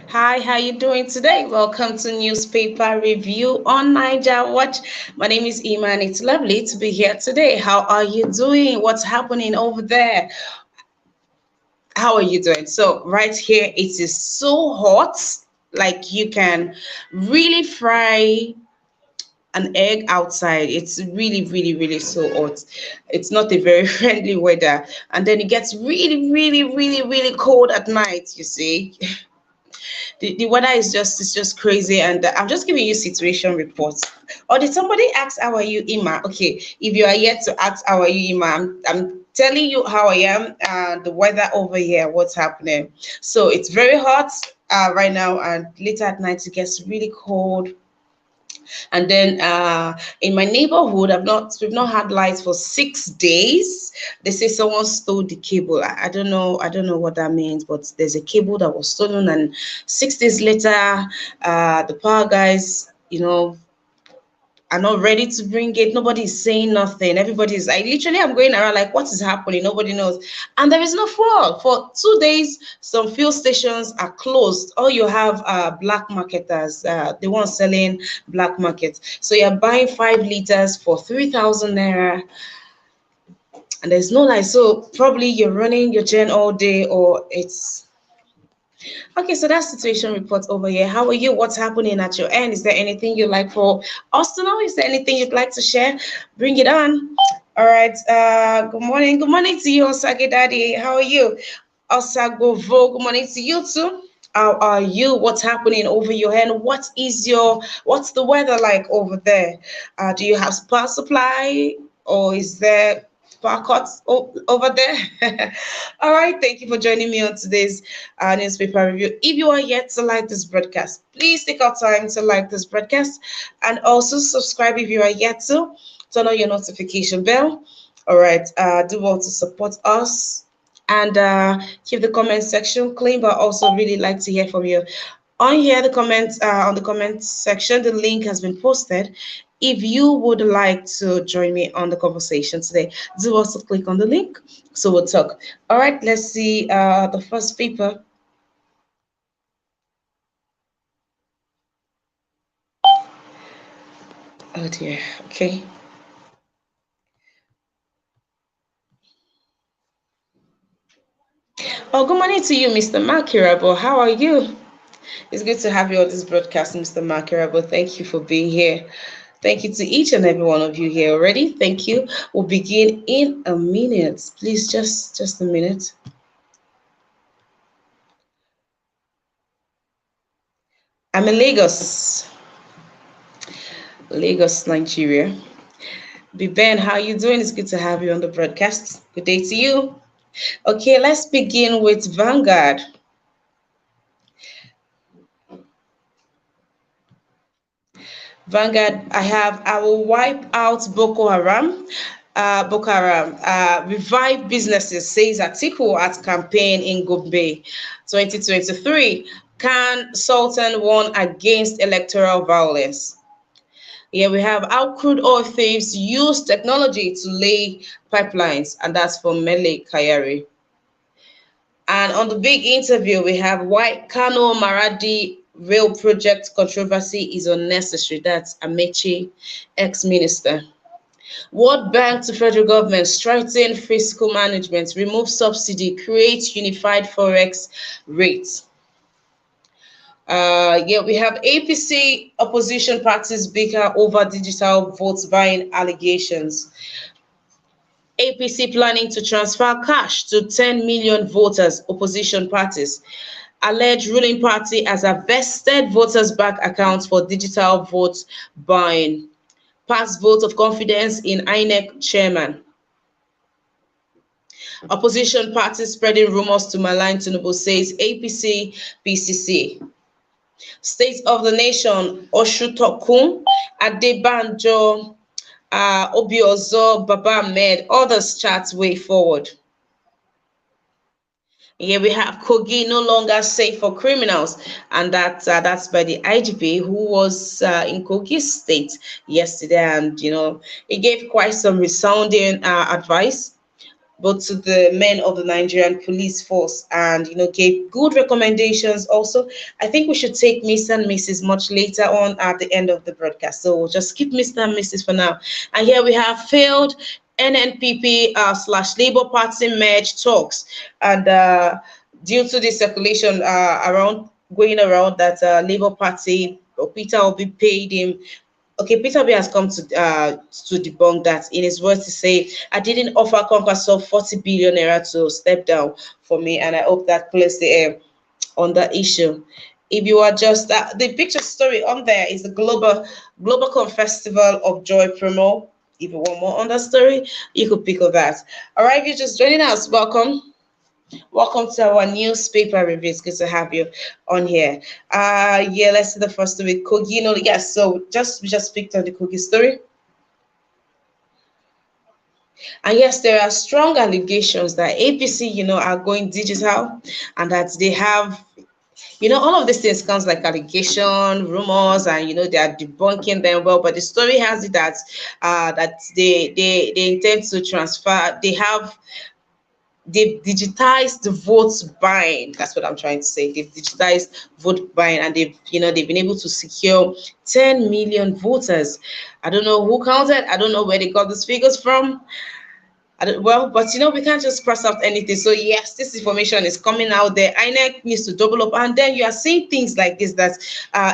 Hi, how you doing today? Welcome to Newspaper Review on Niger Watch. My name is Iman. It's lovely to be here today. How are you doing? What's happening over there? How are you doing? So right here, it is so hot, like you can really fry an egg outside. It's really, really, really so hot. It's not a very friendly weather. And then it gets really, really, really, really cold at night, you see. The weather is just crazy, and I'm just giving you situation reports. Or did somebody ask how are you, Ima? Okay, if you are yet to ask how are you, Ima, I'm telling you how I am and the weather over here, what's happening. So it's very hot right now, and later at night it gets really cold. And then in my neighborhood, we've not had lights for 6 days. They say someone stole the cable. I don't know what that means, but there's a cable that was stolen, and 6 days later, the power guys, are not ready to bring it. Nobody's saying nothing. Everybody's I literally am going around like what is happening? Nobody knows. And there is no fuel. For 2 days, some fuel stations are closed. All you have are black marketers, the ones selling black market. So you're buying 5 liters for 3,000 naira, and there's no light. So probably you're running your gen all day, or it's okay. So that situation report over here. How are you? What's happening at your end? Is there anything you'd like for us to know? Is there anything you'd like to share? Bring it on. All right. Good morning. Good morning to you, Osage Daddy. How are you? Osagovo. Good morning to you too. How are you? What's happening over your end? What's the weather like over there? Do you have power supply, or is there power cuts over there? All right. Thank you for joining me on today's newspaper review. If you are yet to like this broadcast, please take out time to like this broadcast, and also subscribe if you are yet to. Turn on your notification bell. All right. Do well to support us, and keep the comment section clean. But also really like to hear from you. On here, the comments on the comment section, the link has been posted. If you would like to join me on the conversation today, do also click on the link. So we'll talk. All right, let's see the first paper. Oh dear. Okay. Oh, good morning to you, Mr. Makirabo. How are you? It's good to have you on this broadcast, Mr. Makirabo. Thank you for being here. Thank you to each and every one of you here already. Thank you. We'll begin in a minute. Please, just a minute. I'm in Lagos, Nigeria. Ben, how you doing? It's good to have you on the broadcast. Good day to you. Okay, let's begin with Vanguard. Vanguard, I will wipe out Boko Haram. Boko Haram, revive businesses, says Atiku at campaign in Gombe 2023. Can Sultan warn against electoral violence? Here we have how crude oil thieves use technology to lay pipelines, and that's from Mele Kayari. And on the big interview, we have why Kano Maradi rail project controversy is unnecessary. That's Amechi, ex-minister. World Bank to federal government strengthen fiscal management, remove subsidy, create unified forex rates. Yeah, we have APC opposition parties bicker over digital vote buying allegations. APC planning to transfer cash to 10 million voters, opposition parties. Alleged ruling party as a vested voters' bank accounts for digital vote buying. Pass vote of confidence in INEC chairman. Opposition parties spreading rumors to malign Tinubu, says APC PCC. State of the Nation, Oshutokun, Adebanjo, Obiozo, Baba Ahmed, others chart way forward. Here we have Kogi no longer safe for criminals, and that's by the IGP who was in Kogi State yesterday, and he gave quite some resounding advice. both to the men of the Nigerian police force, and gave good recommendations. Also, I think we should take Mr. and Mrs. much later on at the end of the broadcast. So we'll just skip Mr. and Mrs. for now. And here we have failed NNPP slash Labour Party merge talks, and due to the circulation around going around that Labour Party, Peter Obi paid him. Okay, Peter Obi has come to debunk that. In his words, to say, "I didn't offer Congress of 40 billion naira to step down for me," and I hope that clears the air on that issue. If you are just the picture story on there is the Global Festival of Joy promo. If you want more on that story, you could pick up that. All right, if you're just joining us, welcome. Welcome to our newspaper review. It's good to have you on here. Yeah, let's see the first story. Kogi, yes. So we just picked on the Kogi story. And yes, there are strong allegations that APC, are going digital, and that they have, all of these things comes like allegation, rumors, and they are debunking them well. But the story has it that they intend to transfer. They've digitized the vote buying. That's what I'm trying to say. They've digitized vote buying, and they've been able to secure 10 million voters. I don't know who counted. I don't know where they got these figures from. Well, but we can't just cross out anything. So yes, this information is coming out there. INEC needs to double up, and then you are seeing things like this, that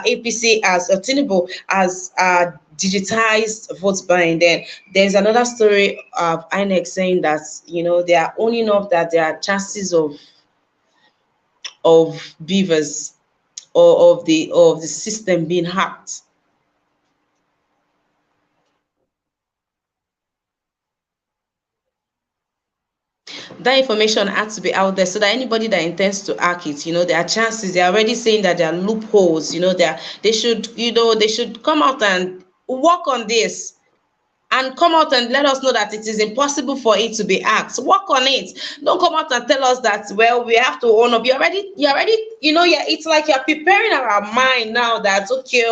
APC as Tinubu as digitized vote buying. Then there's another story of INEC saying that they are owning up that there are chances of beavers or of the system being hacked. That information has to be out there so that anybody that intends to hack it, there are chances. They're already saying that there are loopholes. They should come out and work on this, and come out and let us know that it is impossible for it to be hacked. Work on it. Don't come out and tell us that, well, we have to own up. Yeah, it's like you're preparing our mind now that, okay,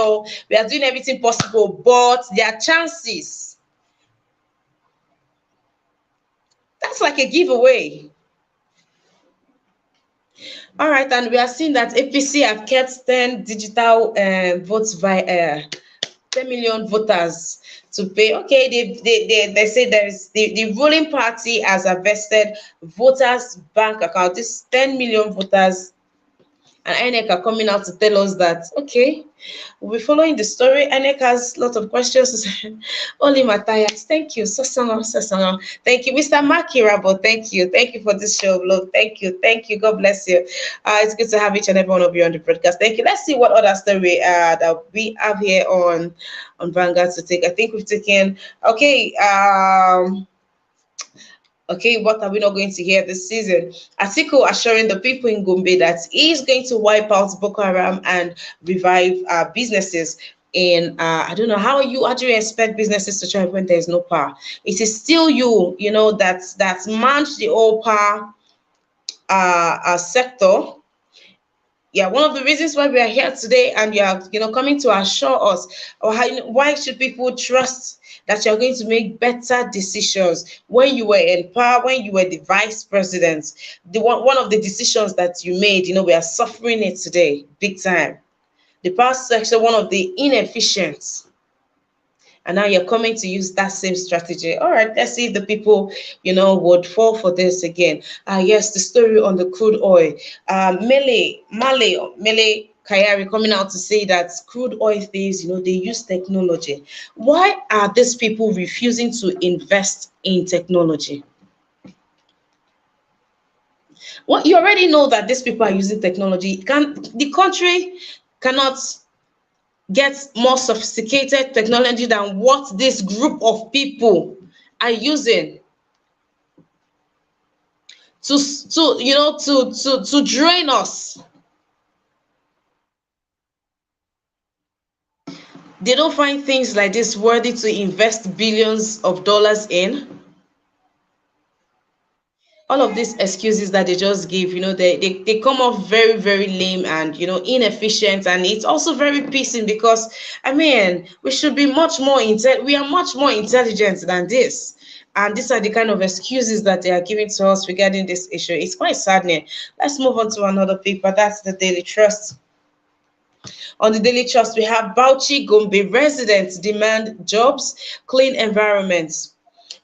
we are doing everything possible, but there are chances. That's like a giveaway. All right, and we are seeing that APC have kept 10 digital votes by 10 million voters to pay. Okay, they say there's the ruling party has a vested voters bank account. This 10 million voters, and INEC are coming out to tell us that, okay, we'll be following the story. INEC has a lot of questions. Only Matthias, thank you. So. Thank you, Mr. Makirabo. Thank you. Thank you for this show of love. Thank you. Thank you. God bless you. It's good to have each and every one of you on the broadcast. Thank you. Let's see what other story that we have here on Vanguard to take. I think we've taken, okay, okay, what are we not going to hear this season? Atiku assuring the people in Gombe that he is going to wipe out Boko Haram and revive businesses. In I don't know, how do you expect businesses to thrive when there is no power? It is still that manage the whole power sector. Yeah, one of the reasons why we are here today, and you are coming to assure us, or why should people trust that you're going to make better decisions when you were in power, when you were the vice president. One of the decisions that you made, we are suffering it today big time. The power sector, one of the inefficient, and now you're coming to use that same strategy. All right, let's see if the people, would fall for this again. Yes, the story on the crude oil. Mele Kayari coming out to say that crude oil thieves, they use technology. Why are these people refusing to invest in technology? Well, you already know that these people are using technology. The country cannot get more sophisticated technology than what this group of people are using to drain us. They don't find things like this worthy to invest billions of dollars in. All of these excuses that they just give, they come off very, very lame and, inefficient. And it's also very pissing because, we should be we are much more intelligent than this. And these are the kind of excuses that they are giving to us regarding this issue. It's quite saddening. Let's move on to another paper. That's the Daily Trust. On the Daily Trust, we have Bauchi Gombe residents demand jobs, clean environments.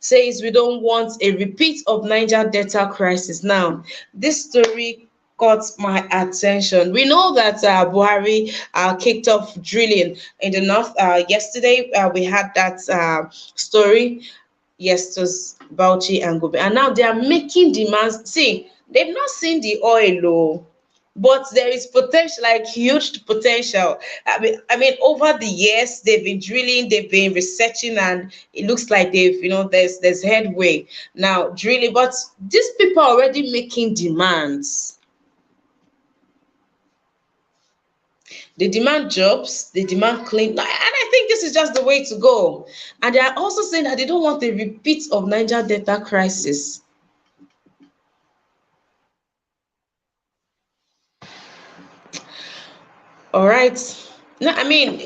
Says we don't want a repeat of Niger Delta crisis. Now, this story caught my attention. We know that Buhari kicked off drilling in the north yesterday. We had that story. Yes, it was Bauchi and Gombe. And now they are making demands. See, they've not seen the oil, oh, but there is potential, like huge potential. I mean, over the years they've been drilling, they've been researching, and it looks like they've, there's headway now drilling. But these people are already making demands. They demand jobs, they demand clean, and I think this is just the way to go. And they are also saying that they don't want a repeat of Niger Delta crisis. All right. No, I mean,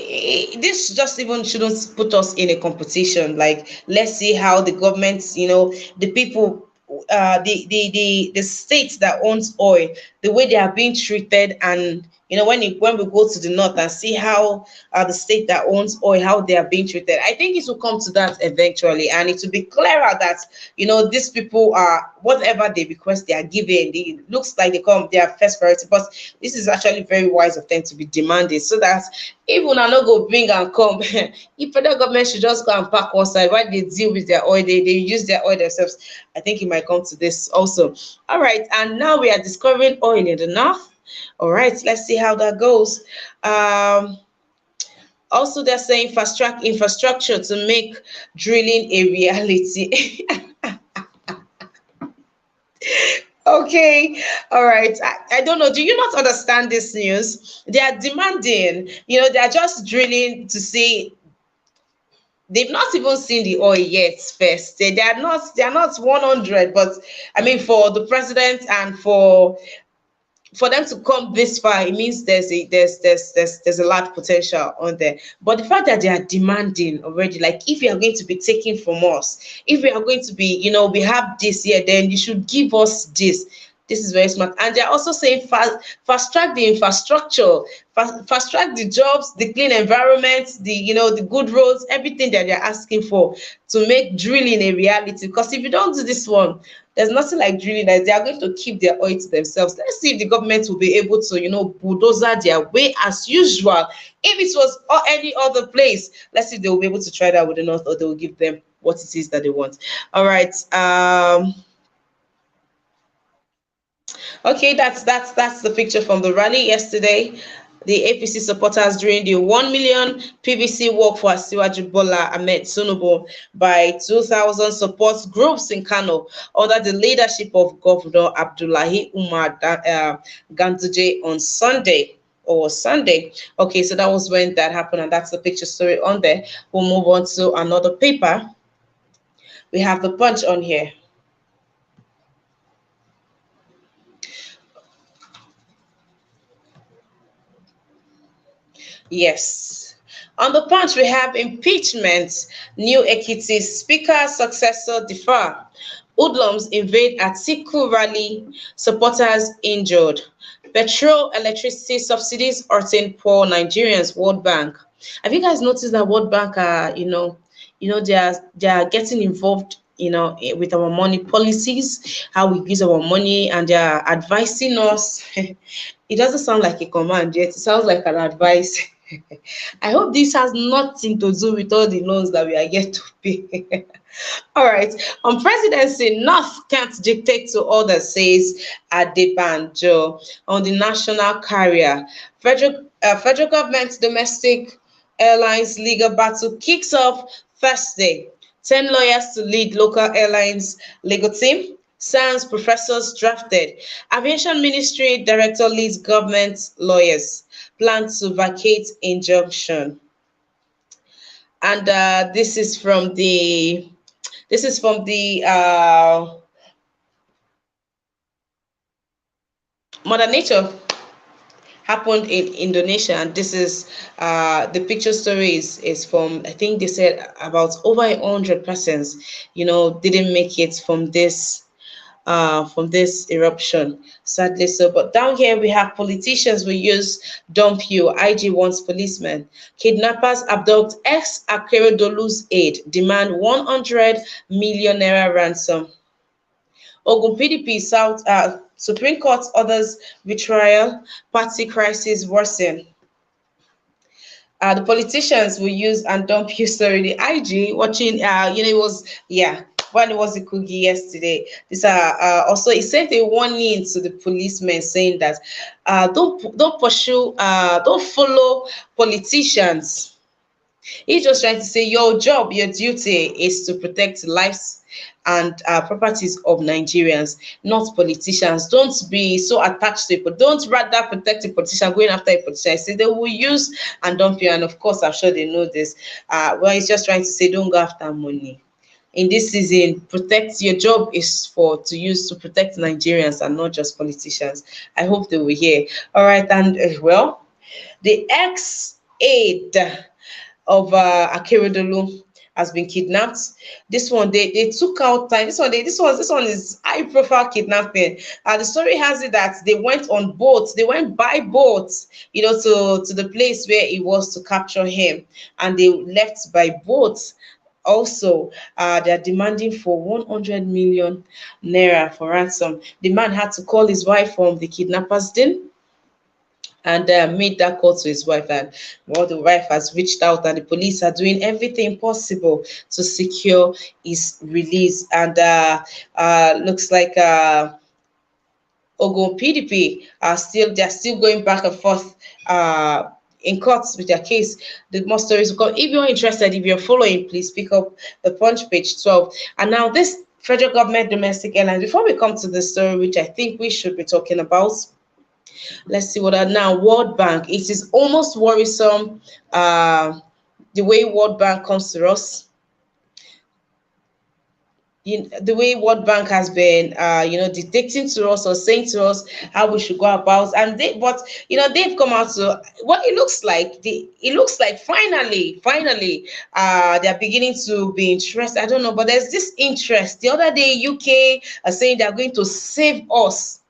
this just even shouldn't put us in a competition. Like, let's see how the government, the people, the state that owns oil, the way they are being treated, and when we go to the north and see how the state that owns oil, how they are being treated, I think it will come to that eventually, and it will be clearer that these people are whatever they request they are given. It looks like they come their first priority, but this is actually very wise of them to be demanding, so that even I no go bring and come. If federal government should just go and park one side while they deal with their oil, they use their oil themselves. I think it might come to this also. All right, and now we are discovering oil in the north. All right, let's see how that goes. Also, they're saying fast track infrastructure to make drilling a reality. Okay, all right. I don't know. Do you not understand this news? They are demanding, they are just drilling to see. They've not even seen the oil yet first. They are not 100, but I mean, for the president and for them to come this far, it means there's a large potential on there. But the fact that they are demanding already, like, if you are going to be taking from us, if we are going to be, we have this here, then you should give us this. This is very smart. And they're also saying fast track the infrastructure, fast track the jobs, the clean environment, the good roads, everything that they're asking for to make drilling a reality. Because if you don't do this one, there's nothing like drilling, that they are going to keep their oil to themselves. Let's see if the government will be able to, bulldozer their way as usual. If it was any other place, let's see if they will be able to try that with the north, or they will give them what it is that they want. All right. Okay, that's the picture from the rally yesterday. The APC supporters during the 1 million PVC walk for Asiwaju Bola Ahmed Tinubu by 2,000 support groups in Kano under the leadership of Governor Abdullahi Umar Ganduje on Sunday. Or Sunday. Okay, so that was when that happened, and that's the picture story on there. We'll move on to another paper. We have the Punch on here. Yes. On the Punch, we have impeachment, new Ekiti speaker successor defer. Hoodlums invade Atiku rally, supporters injured. Petrol, electricity subsidies hurting poor Nigerians, World Bank. Have you guys noticed that World Bank are, they are getting involved, with our money policies, how we use our money, and they are advising us. It doesn't sound like a command yet, it sounds like an advice. I hope this has nothing to do with all the loans that we are yet to pay. All right. On presidency, North can't dictate to others, says Adebanjo. On the national carrier, federal government domestic airlines legal battle kicks off Thursday. 10 lawyers to lead local airlines legal team. Sans professors drafted. Aviation Ministry director leads government lawyers. Plan to vacate injunction. And this is from the Mother Nature. happened in Indonesia, and this is the picture story is from, I think they said about over 100 persons, didn't make it from this eruption, sadly so. But down here we have politicians will use dump you. IG wants policemen. Kidnappers abduct ex Akeredolu's aide, demand 100 million naira ransom. Ogun PDP South Supreme Court orders retrial, party crisis worsen. The politicians will use and dump you. Sorry, the IG watching. It was, yeah. When it was the cookie yesterday, this also he sent a warning to the policemen saying that don't pursue, don't follow politicians. He's just trying to say your job, your duty is to protect lives and properties of Nigerians, not politicians. Don't be so attached to it, but don't rather protect a politician going after a politician. I say they will use and dump you, and of course, I'm sure they know this. Well, he's just trying to say don't go after money. In this season, protect your job is for to use to protect Nigerians and not just politicians. I hope they will hear. All right, and well, the ex-aide of Akeredolu has been kidnapped. This one they took out time. This one is high profile kidnapping. The story has it that they went on boats. They went by boats, to the place where it was to capture him, and they left by boats. Also, they're demanding for 100 million naira for ransom. The man had to call his wife from the kidnappers den and made that call to his wife, and well, the wife has reached out and the police are doing everything possible to secure his release. And looks like Ogun PDP they're still going back and forth in courts with their case. The more stories will come. If you're interested, if you're following, please pick up the Punch page 12. And now this federal government domestic airlines, before we come to the story which I think we should be talking about, let's see what are now World Bank. It is almost worrisome the way World Bank comes to us. The way World Bank has been, dictating to us or saying to us how we should go about, and they've come out to what it looks like. It looks like finally, they're beginning to be interested. I don't know, but there's this interest. The other day, UK are saying they're going to save us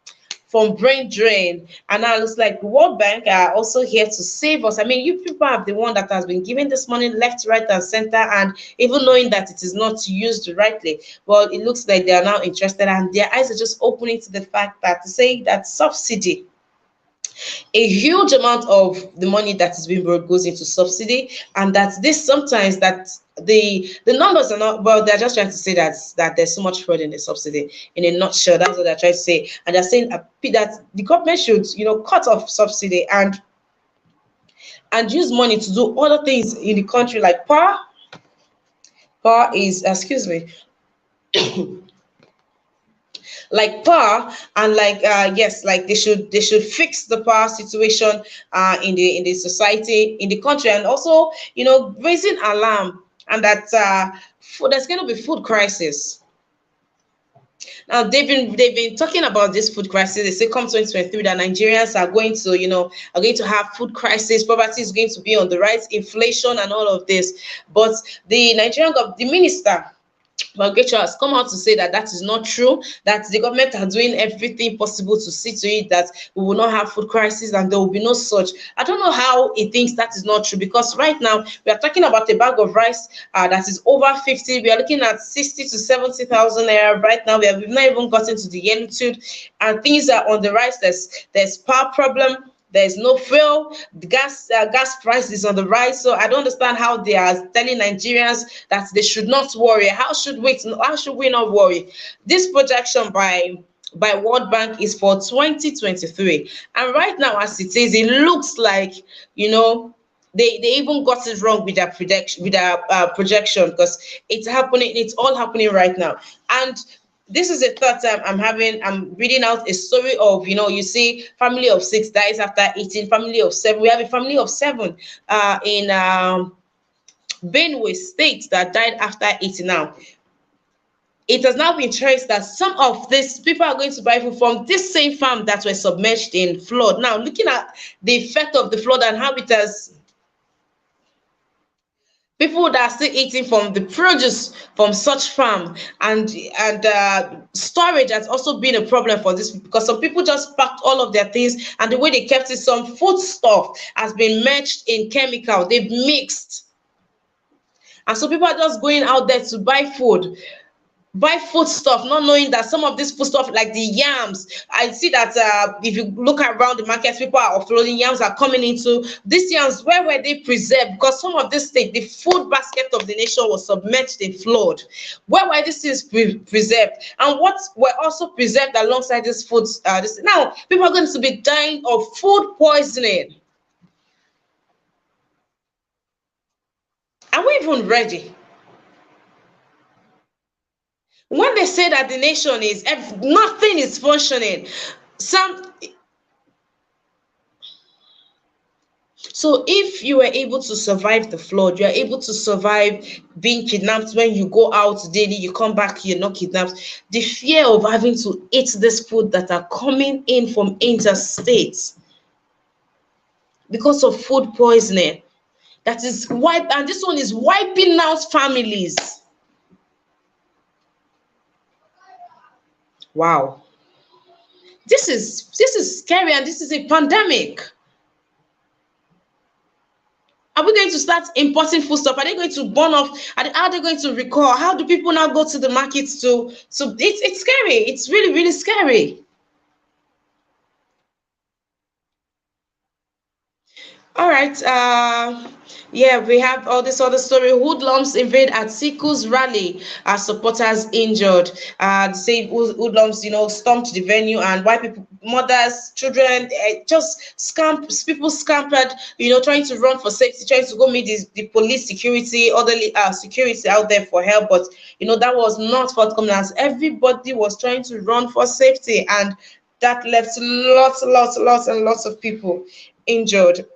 from brain drain, and now it looks like the World Bank are also here to save us. I mean, you people are the one that has been giving this money left, right, and center, and even knowing that it is not used rightly. Well, it looks like they are now interested, and their eyes are just opening to the fact that to say that subsidy, a huge amount of the money that is being brought goes into subsidy, and that this sometimes that the numbers are not, well, they're just trying to say that there's so much fraud in the subsidy. In a nutshell, that's what they're trying to say, and they're saying that the government should cut off subsidy and use money to do other things in the country, like power is, excuse me, like power, and like yes, like they should fix the power situation in the society, in the country, and also raising alarm, and that there's going to be food crisis. Now they've been talking about this food crisis. They say come 2023 that Nigerians are going to have food crisis, poverty is going to be on the rise, inflation and all of this. But the the minister, well, Getcha has come out to say that that is not true, that the government are doing everything possible to see to it that we will not have food crisis and there will be no such. I don't know how he thinks that is not true, because right now we are talking about a bag of rice that is over 50. We are looking at 60 to 70,000 naira right now. We've not even gotten to the yellow tube, and things are on the rise. There's power problem. There's no fuel. The gas price is on the rise. So I don't understand how they are telling Nigerians that they should not worry. How should we not worry? This projection by World Bank is for 2023, and right now, as it is, it looks like they even got it wrong with their projection, because it's all happening right now. And this is the third time I'm reading out a story of, you see, family of 6 dies after eating, family of 7. We have a family of 7 in Benue State that died after eating. Now, it has now been traced that some of these people are going to buy food from this same farm that were submerged in flood. Now, looking at the effect of the flood and how it has, people that are still eating from the produce from such farm, and storage has also been a problem for this, because some people just packed all of their things, and the way they kept it, some food stuff has been merged in chemical, they've mixed, and so people are just going out there to buy food stuff, not knowing that some of this food stuff, like the yams, I see that if you look around the markets, people are offloading yams, are coming into these yams. Where were they preserved? Because some of this thing, the food basket of the nation was submerged in flood. Where were these things preserved? And what were also preserved alongside this food? Now people are going to be dying of food poisoning. Are we even ready? When they say that the nation is, nothing is functioning, some, so if you were able to survive the flood, you are able to survive being kidnapped. When you go out daily, you come back, you're not kidnapped. The fear of having to eat this food that are coming in from interstates because of food poisoning, that is wipe, and this one is wiping out families. Wow, this is scary, and this is a pandemic. Are we going to start importing food stuff? Are they going to burn off? Are they going to recall? How do people now go to the markets to? So it's scary. It's really, really scary. All right. Yeah, we have all this other story. Hoodlums invade Atiku's rally. Supporters injured. Say hoodlums, stormed the venue, and white people, mothers, children, just people scampered, trying to run for safety, trying to go meet the police security, orderly security out there for help. But, that was not forthcoming, as everybody was trying to run for safety. And that left lots and lots of people injured.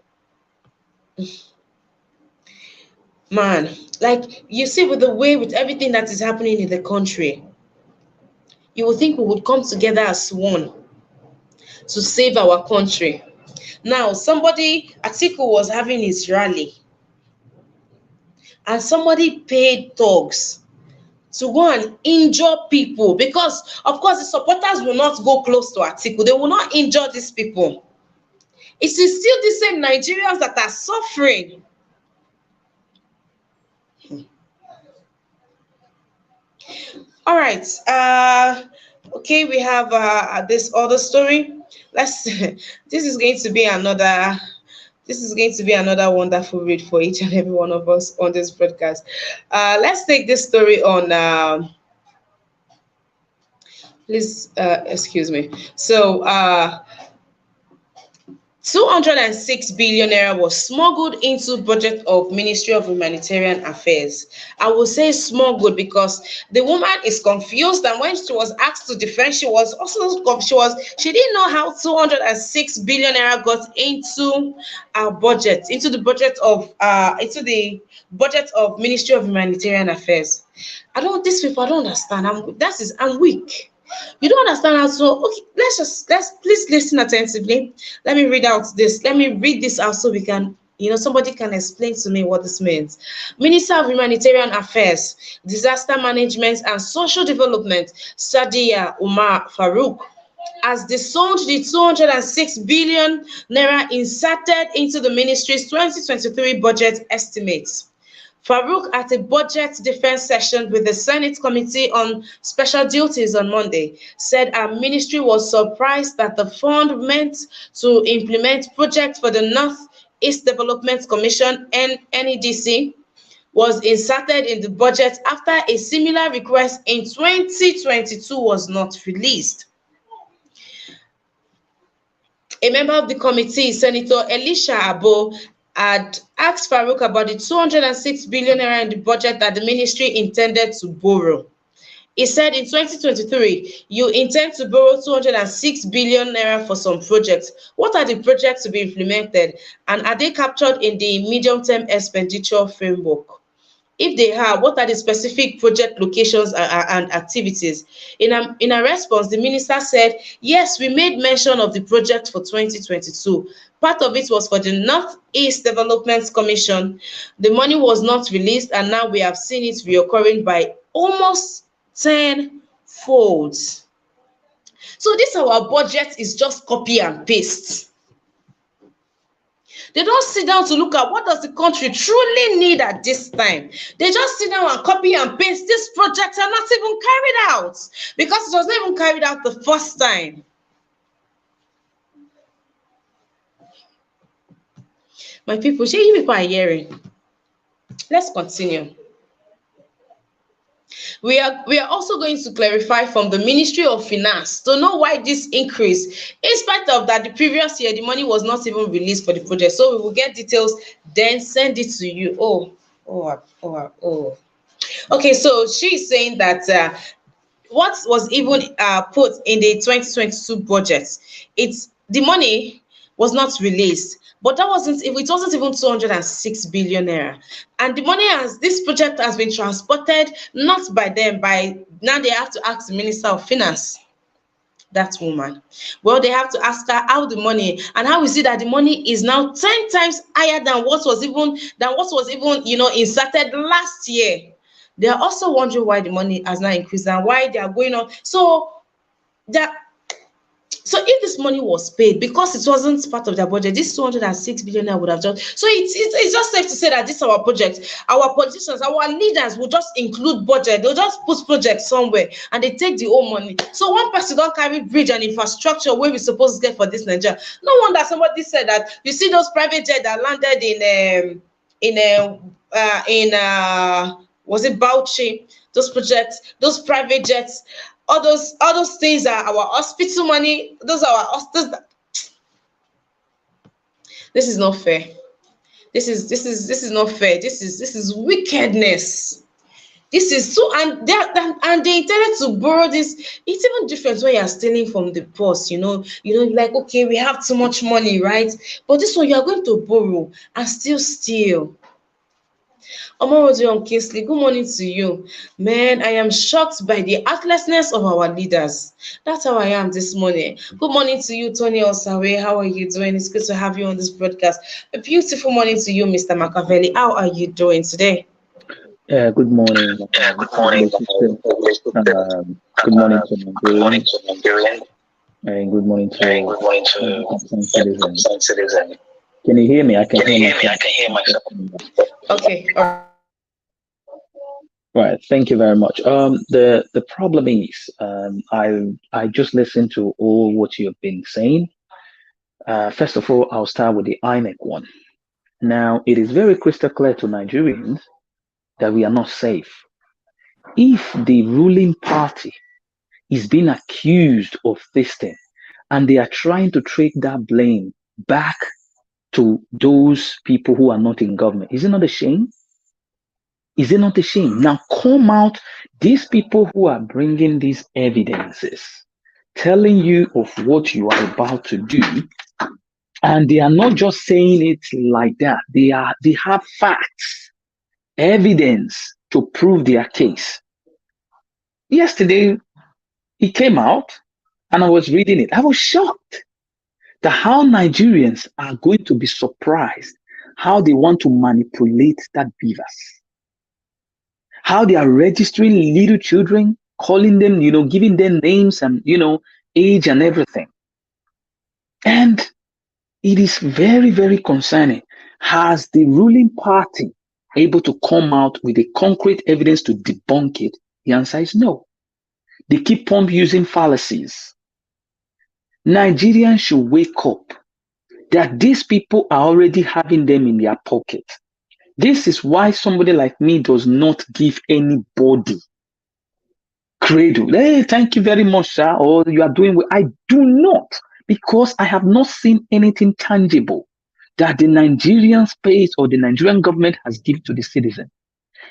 Man, like, you see, with everything that is happening in the country, you would think we would come together as one to save our country. Now, Atiku was having his rally, and somebody paid thugs to go and injure people, because, of course, the supporters will not go close to Atiku. They will not injure these people. It is still the same Nigerians that are suffering. All right. Okay, we have this other story. Let's. This is going to be another. This is going to be another wonderful read for each and every one of us on this broadcast. Let's take this story on. Please excuse me. So 206 billion naira was smuggled into budget of Ministry of Humanitarian Affairs. I will say smuggled because the woman is confused, and when she was asked to defend, she was also she didn't know how 206 billion naira got into our budget, into the budget of Ministry of Humanitarian Affairs. These people, I don't understand. I'm weak. You don't understand how. So okay, let's please listen attentively. Let me read this out so we can, somebody can explain to me what this means. Minister of Humanitarian Affairs, Disaster Management and Social Development, Sadiya Umar Farouk, has disowned the 206 billion naira inserted into the ministry's 2023 budget estimates. Farouk, at a budget defense session with the Senate Committee on Special Duties on Monday, said our ministry was surprised that the fund meant to implement projects for the North East Development Commission (NEDC) was inserted in the budget after a similar request in 2022 was not released. A member of the committee, Senator Elisha Abo, had asked Farouk about the 206 billion naira in the budget that the ministry intended to borrow. He said in 2023, you intend to borrow 206 billion naira for some projects. What are the projects to be implemented, and are they captured in the medium-term expenditure framework? If they have, what are the specific project locations and activities? In a response, the minister said, yes, we made mention of the project for 2022. Part of it was for the Northeast Development Commission. The money was not released, and now we have seen it reoccurring by almost 10 folds. So this our budget is just copy and paste. They don't sit down to look at what does the country truly need at this time. They just sit down and copy and paste. These projects are not even carried out because it was not even carried out the first time. My people, shey you people are hearing? Let's continue. We are also going to clarify from the Ministry of Finance to know why this increase, in spite of that the previous year the money was not even released for the project. So we will get details, then send it to you. Okay, so she is saying that what was even put in the 2022 budget, it's the money was not released, but it wasn't even 206 billion naira, and the money this project has been transported not by them, by now they have to ask the Minister of Finance, that woman. Well, they have to ask her how the money, and how is it that the money is now 10 times higher than what was even inserted last year. They are also wondering why the money has now increased and why they are going on. So if this money was paid because it wasn't part of their budget, this 206 billion naira would have just. So it's just safe to say that this our project, our politicians, our leaders will just include budget. They'll just put project somewhere and they take the whole money. So one person don't carry bridge and infrastructure where we supposed to get for this Nigeria. No wonder somebody said that you see those private jets that landed in was it Bauchi? Those projects, those private jets, all those things are our hospital money. Those are our hospitals. This is not fair. This is not fair. This is wickedness. This is so, and they intended to borrow this. It's even different when you are stealing from the boss. Like, okay, we have too much money, right? But this one you are going to borrow and still steal. Omorodio Kingsley, good morning to you. Man, I am shocked by the heartlessness of our leaders. That's how I am this morning. Good morning to you, Tony Osawe. How are you doing? It's good to have you on this broadcast. A beautiful morning to you, Mr. Machiavelli. How are you doing today? Good morning. Good morning. Good morning to Nigerian. And good morning to citizen. Can you hear me? I can hear myself. Okay. Right. Thank you very much. The problem is, I just listened to all what you have been saying. First of all, I'll start with the INEC one. Now, it is very crystal clear to Nigerians that we are not safe. If the ruling party is being accused of this thing, and they are trying to take that blame back to those people who are not in government, is it not a shame? Is it not a shame? Now come out, these people who are bringing these evidences, telling you of what you are about to do, and they are not just saying it like that. They have facts, evidence to prove their case. Yesterday, it came out, and I was reading it. I was shocked that how Nigerians are going to be surprised how they want to manipulate that beavers. How they are registering little children, calling them, giving them names and, age and everything. And it is very, very concerning. Has the ruling party able to come out with a concrete evidence to debunk it? The answer is no. They keep on using fallacies. Nigerians should wake up that these people are already having them in their pocket. This is why somebody like me does not give anybody credit. Hey, thank you very much, sir, or you are doing well. I do not, because I have not seen anything tangible that the Nigerian space or the Nigerian government has given to the citizen.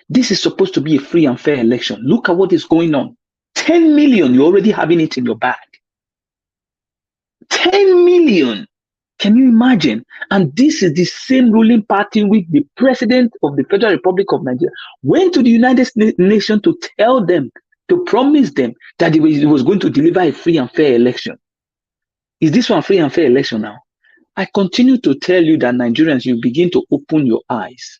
This is supposed to be a free and fair election. Look at what is going on. 10 million, you're already having it in your bag. 10 million. Can you imagine? And this is the same ruling party which the president of the Federal Republic of Nigeria went to the United Nations to tell them, to promise them that he was going to deliver a free and fair election. Is this one free and fair election now? I continue to tell you that Nigerians, you begin to open your eyes.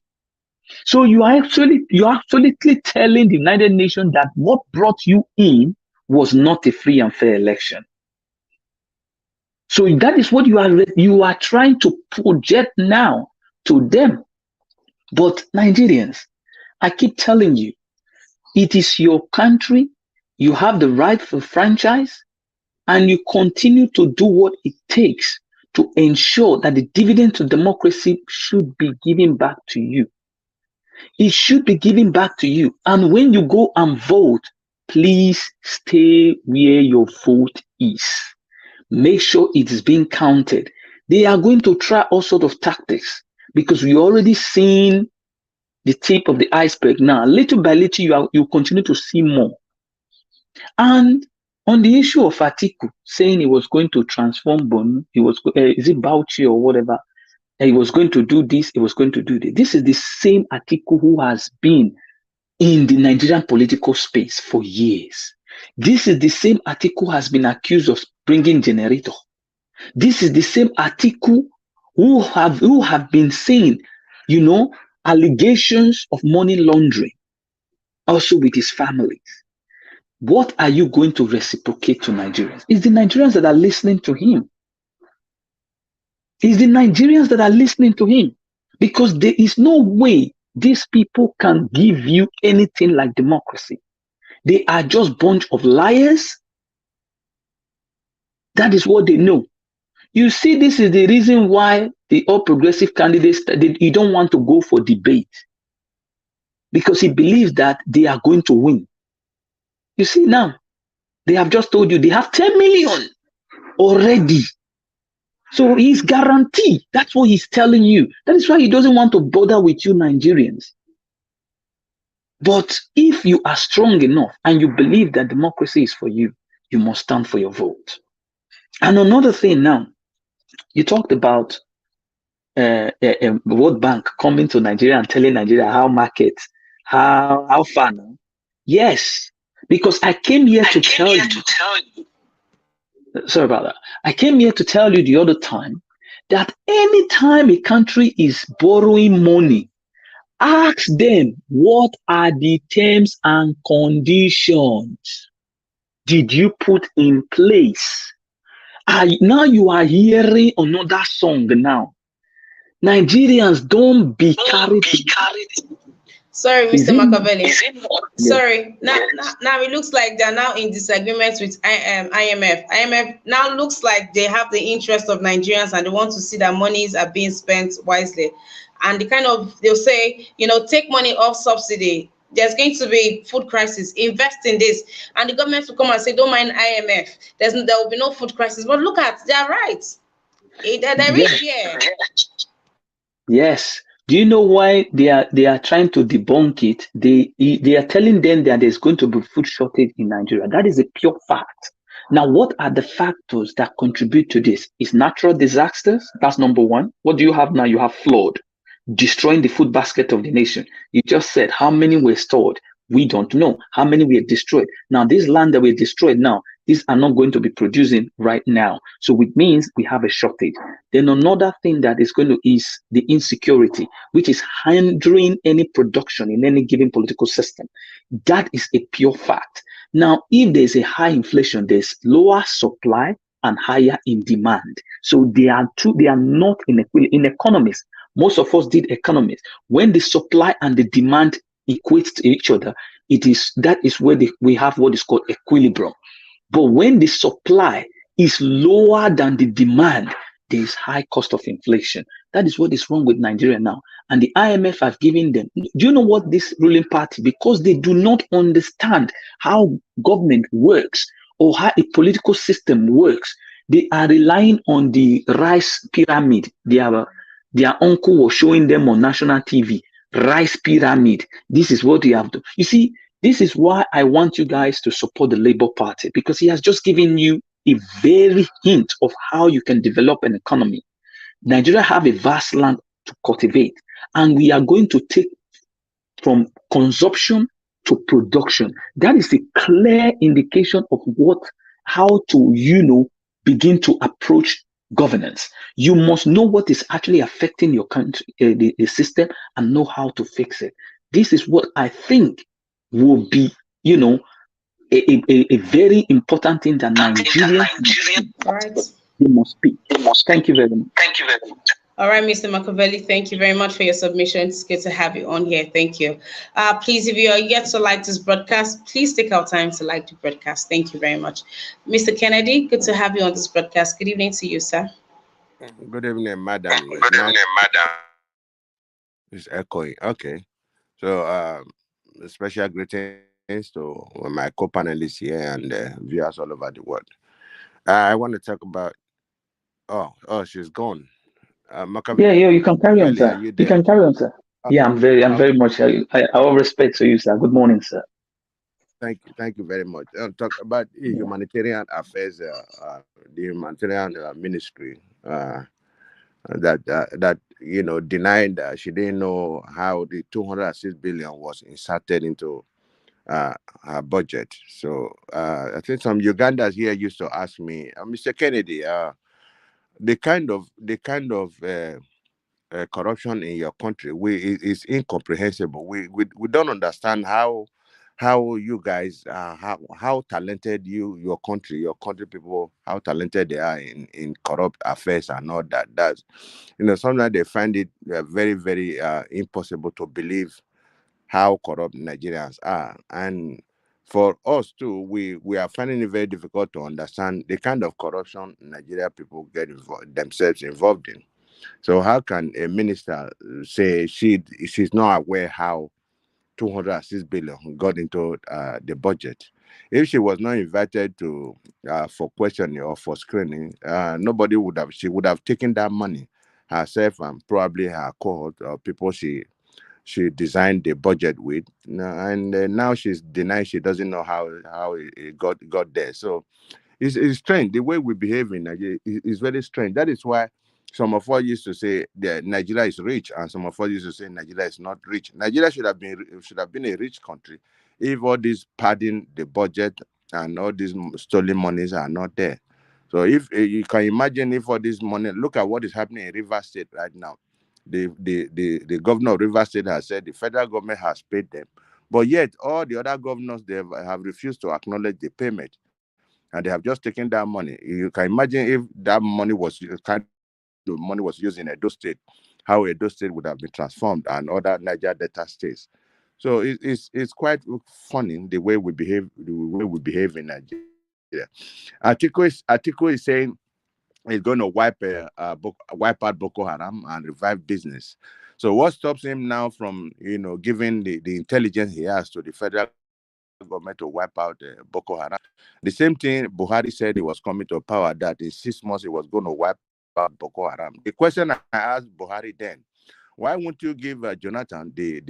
So you're absolutely telling the United Nations that what brought you in was not a free and fair election. So that is what you are trying to project now to them. But Nigerians, I keep telling you, it is your country. You have the right for franchise, and you continue to do what it takes to ensure that the dividend to democracy should be given back to you. It should be given back to you. And when you go and vote, please stay where your vote is. Make sure it is being counted. They are going to try all sorts of tactics because we already seen the tip of the iceberg. Now, little by little, you continue to see more. And on the issue of Atiku saying he was going to transform Bonu, is it Bauchi or whatever? He was going to do this, he was going to do this. This is the same Atiku who has been in the Nigerian political space for years. This is the same Atiku who has been accused of bringing generator. This is the same Atiku who have been saying, allegations of money laundering, also with his families. What are you going to reciprocate to Nigerians? It's the Nigerians that are listening to him. It's the Nigerians that are listening to him. Because there is no way these people can give you anything like democracy. They are just a bunch of liars. That is what they know. You see, this is the reason why the all progressive candidates, you don't want to go for debate. Because he believes that they are going to win. You see now, they have just told you they have 10 million already. So he's guaranteed. That's what he's telling you. That is why he doesn't want to bother with you Nigerians. But if you are strong enough and you believe that democracy is for you, you must stand for your vote. And another thing now, you talked about World Bank coming to Nigeria and telling Nigeria how far now. Yes, because I came here to tell you. Sorry about that. I came here to tell you the other time that anytime a country is borrowing money, ask them what are the terms and conditions did you put in place? Now you are hearing another song now. Nigerians, don't be carried. Sorry, Mr. Machiavelli. Sorry. Now it looks like they're now in disagreement with IMF. IMF now looks like they have the interest of Nigerians and they want to see that monies are being spent wisely. And they'll say, take money off subsidy. There's going to be food crisis. Invest in this, and the government will come and say, "Don't mind IMF. There will be no food crisis." But look at, they're right. There is, yeah. Yes. Do you know why they are trying to debunk it? They are telling them that there's going to be food shortage in Nigeria. That is a pure fact. Now, what are the factors that contribute to this? Is natural disasters? That's number one. What do you have now? You have flood, destroying the food basket of the nation. You just said how many were stored. We don't know how many were destroyed. Now, this land that were destroyed now, these are not going to be producing right now. So it means we have a shortage. Then another thing that is is the insecurity, which is hindering any production in any given political system. That is a pure fact. Now, if there's a high inflation, there's lower supply and higher in demand. So they are not in equilibrium. In economics, most of us did economics. When the supply and the demand equates to each other, that is where we have what is called equilibrium. But when the supply is lower than the demand, there is high cost of inflation. That is what is wrong with Nigeria now. And the IMF have given them, do you know what this ruling party, because they do not understand how government works or how a political system works, they are relying on the rice pyramid. Their uncle was showing them on national TV, rice pyramid. This is what they have to. You see, this is why I want you guys to support the Labour Party, because he has just given you a very hint of how you can develop an economy. Nigeria have a vast land to cultivate, and we are going to take from consumption to production. That is a clear indication of how to, begin to approach governance. You must know what is actually affecting your country, the system, and know how to fix it. This is what I think will be, you know, a very important thing that Nigerians Right. must speak. Thank you very much. All right, Mr. Machiavelli, thank you very much for your submission. It's good to have you on here. Thank you. Please, if you are yet to like this broadcast, please take our time to like the broadcast. Thank you very much. Mr. Kennedy, good to have you on this broadcast. Good evening to you, sir. Good evening, madam. Good evening, madam. It's echoing. Okay. So, special greetings to my co-panelists here and viewers all over the world. I want to talk about. Oh, she's gone. Yeah, Machiavelli, yeah, are you you can carry there? on, sir. You can carry on, sir. Yeah, I'm Okay. very much. I all respect to you, sir. Good morning, sir. Thank you very much. Talk about Yeah. humanitarian affairs, the humanitarian ministry. That denied that she didn't know how the 206 billion was inserted into her budget. So I think some Ugandans here used to ask me, Mr. Kennedy, the kind of corruption in your country is incomprehensible. We don't understand how you guys how talented your country people, how talented they are in corrupt affairs and all that. That's sometimes they find it very very impossible to believe how corrupt Nigerians are. And for us too, we are finding it very difficult to understand the kind of corruption Nigeria people get themselves involved in. So how can a minister say she's not aware how 206 billion got into the budget? If she was not invited to for questioning or for screening, nobody would have. She would have taken that money herself and probably her cohort or people she designed the budget with. And now she's denying she doesn't know how it got there. So it's strange. The way we behave in Nigeria is very strange. That is why some of us used to say that Nigeria is rich, and some of us used to say Nigeria is not rich. Nigeria should have been a rich country if all this padding the budget and all these stolen monies are not there. So if you can imagine, if all this money, look at what is happening in Rivers State right now. The governor of Rivers State has said the federal government has paid them, but yet all the other governors, they have refused to acknowledge the payment, and they have just taken that money. You can imagine if that money was kind of money was used in Edo State, how Edo State would have been transformed and other Niger Delta states. So it's quite funny the way we behave in Nigeria. Atiku is saying he's going to wipe out Boko Haram and revive business. So what stops him now from giving the intelligence he has to the federal government to wipe out Boko Haram? The same thing Buhari said he was coming to power, that in 6 months he was going to wipe out Boko Haram. The question I asked Buhari then, why won't you give Jonathan the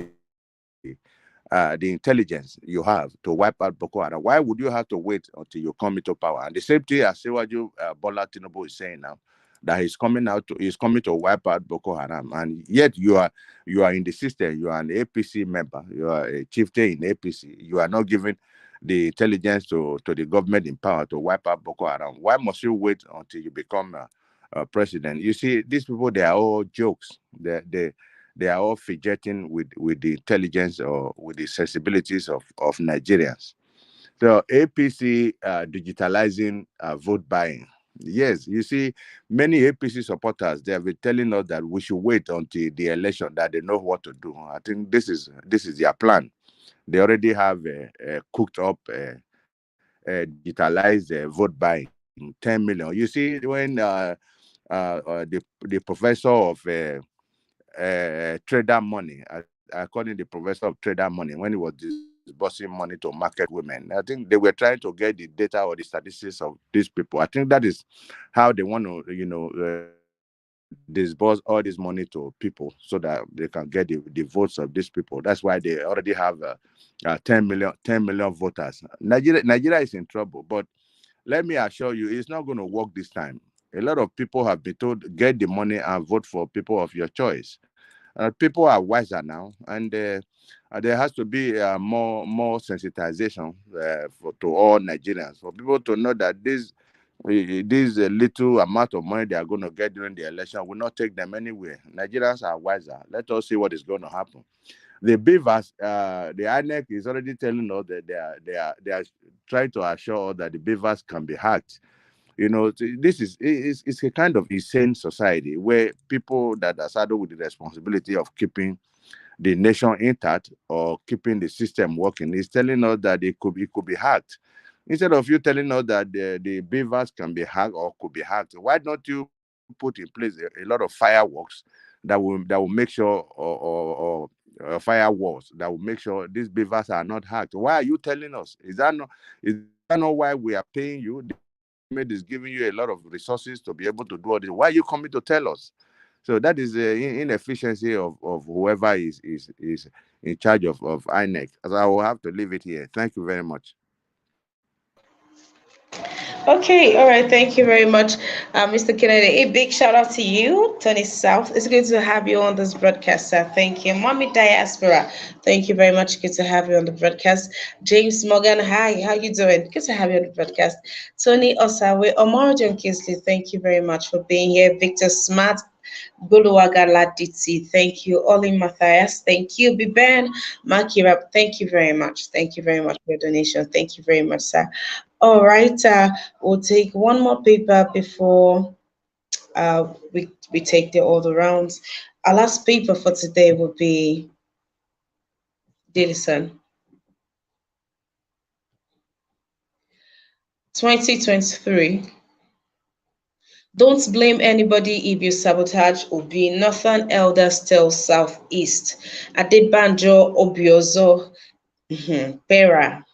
intelligence you have to wipe out Boko Haram? Why would you have to wait until you come into power? And the same thing as Sewaju Bola Tinubu is saying now, that he's coming to wipe out Boko Haram, and yet you are in the system. You are an APC member. You are a chieftain in APC. You are not giving the intelligence to the government in power to wipe out Boko Haram. Why must you wait until you become president? You see, these people, they are all jokes. They are all fidgeting with the intelligence or with the sensibilities of Nigerians. So APC digitalizing vote buying. Yes, you see, many APC supporters, they have been telling us that we should wait until the election, that they know what to do. I think this is their plan. They already have cooked up digitalized vote buying, 10 million. You see, when the professor of trader money, according to the professor of trader money, when he was disbursing money to market women, I think they were trying to get the data or the statistics of these people. I think that is how they want to, disburse all this money to people so that they can get the votes of these people. That's why they already have 10 million voters. Nigeria is in trouble, but let me assure you, it's not going to work this time. A lot of people have been told, get the money and vote for people of your choice. People are wiser now, and there has to be more sensitization to all Nigerians, for people to know that this little amount of money they are going to get during the election will not take them anywhere. Nigerians are wiser. Let us see what is going to happen. The beavers, the INEC is already telling us that they are trying to assure us that the beavers can be hacked. This is it's a kind of insane society where people that are saddled with the responsibility of keeping the nation intact or keeping the system working is telling us that it could be hacked. Instead of you telling us that the beavers can be hacked or could be hacked, why don't you put in place a lot of fireworks that will make sure, or firewalls that will make sure these beavers are not hacked? Why are you telling us? Is that not why we are paying you? The government is giving you a lot of resources to be able to do all this. Why are you coming to tell us? So that is the inefficiency of whoever is in charge of INEC. As I will have to leave it here. Thank you very much. Okay, all right. Thank you very much, Mr. Kennedy. A big shout out to you, Tony South. It's good to have you on this broadcast, sir. Thank you. Mommy Diaspora, thank you very much. Good to have you on the broadcast. James Morgan, hi. How you doing? Good to have you on the broadcast. Tony Osawe, Omar John Kingsley, thank you very much for being here. Victor Smart, Guluwagaladiti, thank you. Ollie Matthias, thank you. Biben Makirap, thank you very much. Thank you very much for your donation. Thank you very much, sir. All right, we'll take one more paper before we take the other rounds. Our last paper for today will be Dilson 2023. Don't blame anybody if you sabotage Obi. Northern Elders tell Southeast. Adebanjo Obiozo Pera.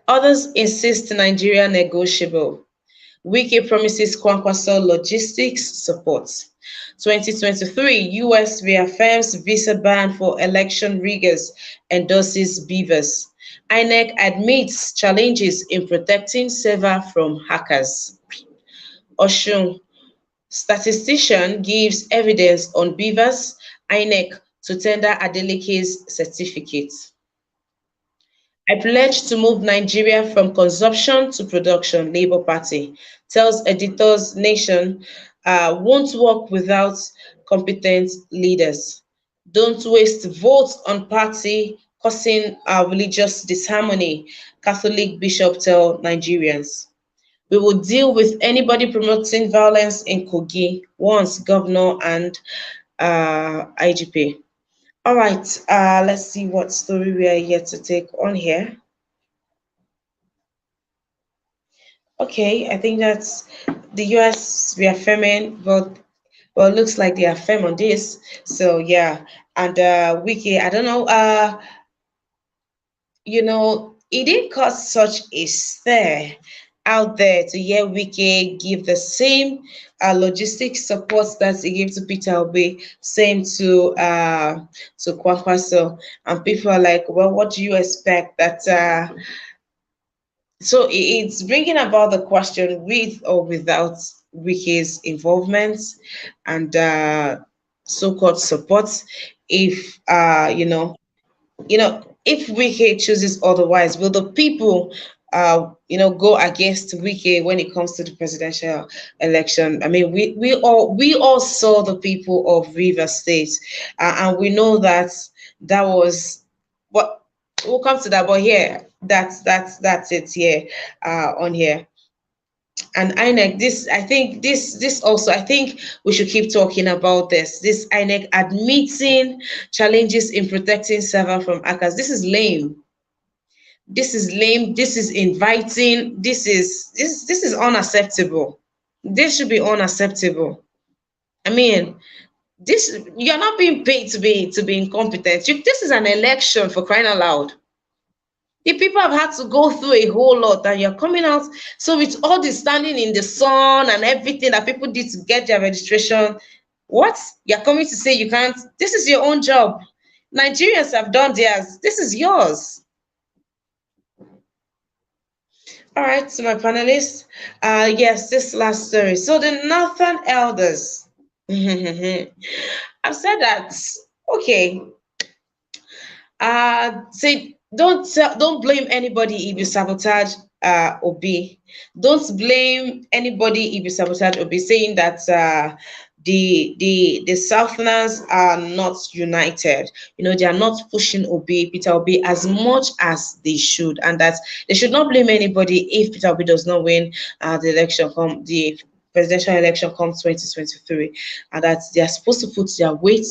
Others insist Nigeria negotiable. Wiki promises Kwankwaso logistics support. 2023, US reaffirms visa ban for election riggers, endorses beavers. INEC admits challenges in protecting server from hackers. Oshun, statistician gives evidence on beavers, INEC to tender Adeleke's certificate. I pledge to move Nigeria from consumption to production, Labour Party tells editors Nation won't work without competent leaders. Don't waste votes on party causing religious disharmony, Catholic bishop tell Nigerians. We will deal with anybody promoting violence in Kogi, once governor and IGP. All right, let's see what story we are yet to take on here. Okay, I think that's the US reaffirming, but well, it looks like they are firm on this. So yeah, and Wiki, I don't know, it didn't cause such a stir out there to hear Wiki give the same logistics support that he gave to Peter Obi, same to Kwankwaso, and people are like, well, what do you expect that? So it's bringing about the question with or without Wiki's involvement and so-called support. If if Wiki chooses otherwise, will the people go against Wiki when it comes to the presidential election? I mean, we all saw the people of River State, and we know that that was what we'll come to that. But here, that's it here on here. And INEC, this I think this also I think we should keep talking about this. This INEC admitting challenges in protecting server from hackers. This is lame. This is lame. This is inviting. This is unacceptable. This should be unacceptable. I mean, this you're not being paid to be incompetent. This is an election, for crying out loud. The people have had to go through a whole lot, and you're coming out. So with all this standing in the sun and everything that people did to get their registration, what you're coming to say you can't? This is your own job. Nigerians have done theirs. This is yours. All right, to my panelists. Yes, this last story. So the Northern Elders. I've said that. Okay, say don't blame anybody if you sabotage Obi. Don't blame anybody if you sabotage Obi, saying that the Southerners are not united. You know, they are not pushing Obi, Peter Obi, as much as they should, and that they should not blame anybody if Peter Obi does not win the presidential election comes 2023, and that they are supposed to put their weight,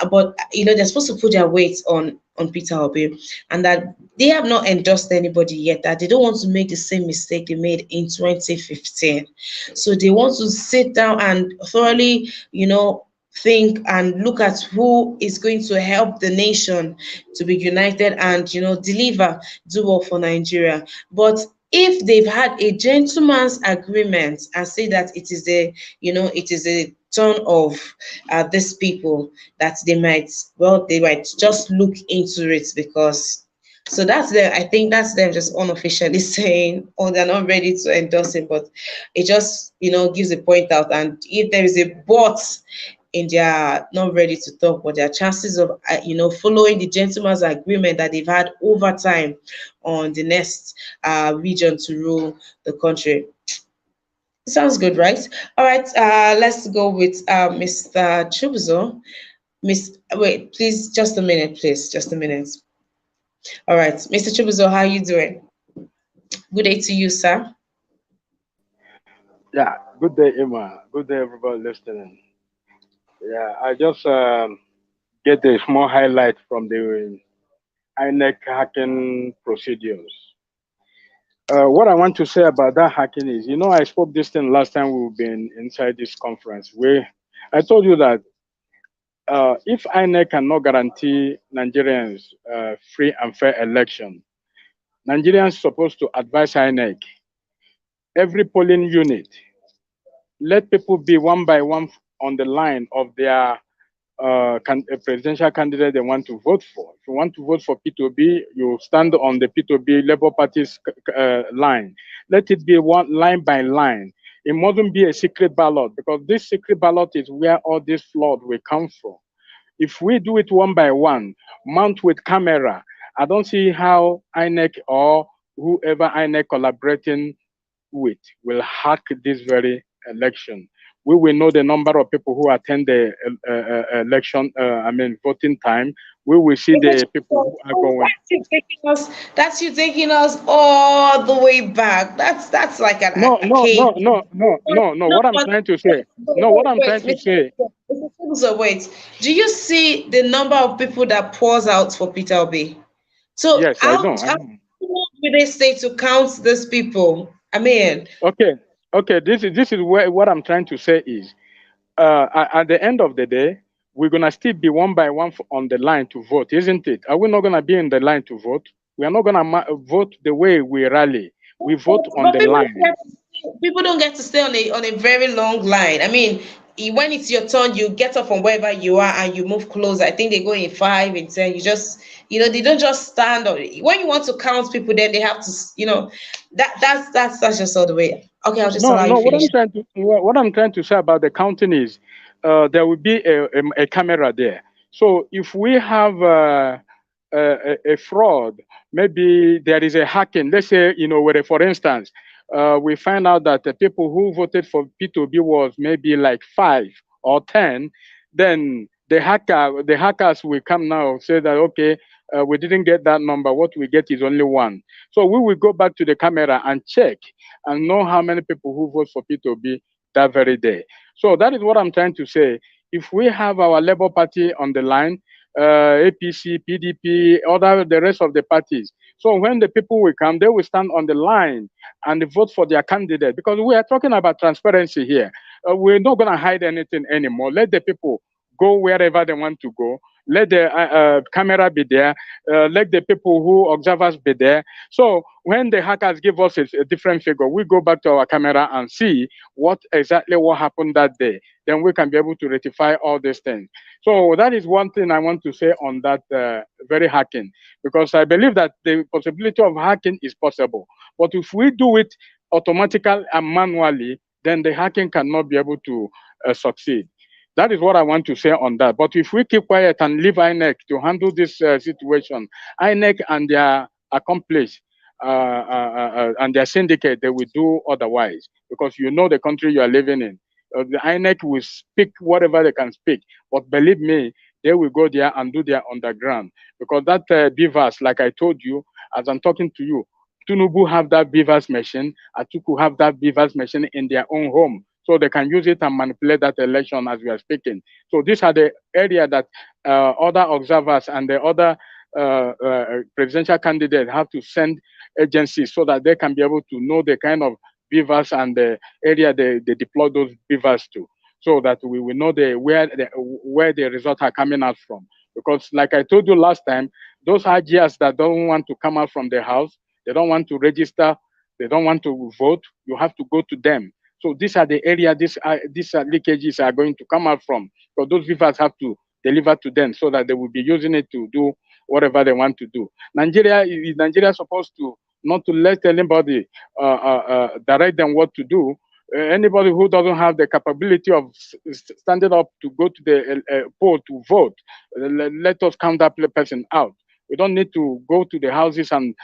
but you know they're supposed to put their weight on Peter Obi, and that they have not endorsed anybody yet, that they don't want to make the same mistake they made in 2015. So they want to sit down and thoroughly, you know, think and look at who is going to help the nation to be united and, you know, do well for Nigeria. But if they've had a gentleman's agreement and say that it is a turn of these people, that they might just look into it, because so that's them. I think that's them just unofficially saying, oh, they're not ready to endorse it, but it just, you know, gives a point out. And if there is a but in their not ready to talk, but their chances of, following the gentleman's agreement that they've had over time on the next region to rule the country. Sounds good, right? All right, let's go with Mr. Chubuzo. Wait, please, just a minute, please, just a minute. All right, Mr. Chubuzo, how are you doing? Good day to you, sir. Yeah, good day, Emma. Good day, everybody listening. Yeah, I just get a small highlight from the INEC hacking procedures. What I want to say about that hacking is, I spoke this thing last time we've been inside this conference where I told you that if INEC cannot guarantee Nigerians free and fair election, Nigerians supposed to advise INEC, every polling unit, let people be one by one on the line of their a presidential candidate they want to vote for. If you want to vote for P2B, you stand on the P2B Labour Party's line. Let it be one line by line. It mustn't be a secret ballot, because this secret ballot is where all this flood will come from. If we do it one by one, mount with camera, I don't see how INEC or whoever INEC collaborating with will hack this very election. We will know the number of people who attend the election, voting time. We will see the people who are Oh, going. that's you taking us all the way back. That's like No, a no, cave. no, no, no, no, no. No, What I'm but trying to say. wait, No, what I'm wait, trying to say. Mr. Chibuzo, wait. Do you see the number of people that pours out for Peter Obi? So Yes, I know. I how know. do they say to count these people? I mean, Okay, okay. This is where what I'm trying to say is, at the end of the day, we're gonna still be one by one on the line to vote, isn't it? Are we not gonna be in the line to vote? We are not gonna vote the way we rally. We vote on but the line. people don't get to stay on a very long line. I mean, when it's your turn, you get up from wherever you are and you move closer. I think they go in 5 in 10. You just, they don't just stand on it. When you want to count people, then they have to, that's just all the way. Okay, I'll just No, allow you no. What finish. I'm trying to what I'm trying to say about the counting is, there will be a camera there. So if we have a fraud, maybe there is a hacking. Let's say, where, for instance, we find out that the people who voted for P2B was maybe like 5 or 10, then the hackers will come now say that, okay, we didn't get that number. What we get is only one. So we will go back to the camera and check and know how many people who vote for P2B that very day. So that is what I'm trying to say. If we have our Labour Party on the line, APC, PDP, other the rest of the parties. So when the people will come, they will stand on the line and vote for their candidate, because we are talking about transparency here. We're not going to hide anything anymore. Let the people go wherever they want to go. let the camera be there, let the people who observers be there. So when the hackers give us a different figure, we go back to our camera and see what happened that day. Then we can be able to rectify all these things. So that is one thing I want to say on that very hacking, because I believe that the possibility of hacking is possible. But if we do it automatically and manually, then the hacking cannot be able to succeed. That is what I want to say on that. But if we keep quiet and leave INEC to handle this situation, INEC and their accomplice and their syndicate, they will do otherwise, because you know the country you are living in. The INEC will speak whatever they can speak, but believe me, they will go there and do their underground, because that beavers, like I told you, as I'm talking to you, Tunubu have that beavers machine, Atuku have that beavers machine in their own home, so they can use it and manipulate that election as we are speaking. So these are the area that other observers and the other presidential candidates have to send agencies so that they can be able to know the kind of beavers and the area they deploy those beavers to, so that we will know where the results are coming out from. Because like I told you last time, those IGs that don't want to come out from their house, they don't want to register, they don't want to vote, you have to go to them. So these are the area these leakages are going to come out from. So those beavers have to deliver to them so that they will be using it to do whatever they want to do. Nigeria supposed to not to let anybody direct them what to do. Anybody who doesn't have the capability of standing up to go to the poll to vote, let us count that person out. We don't need to go to the houses and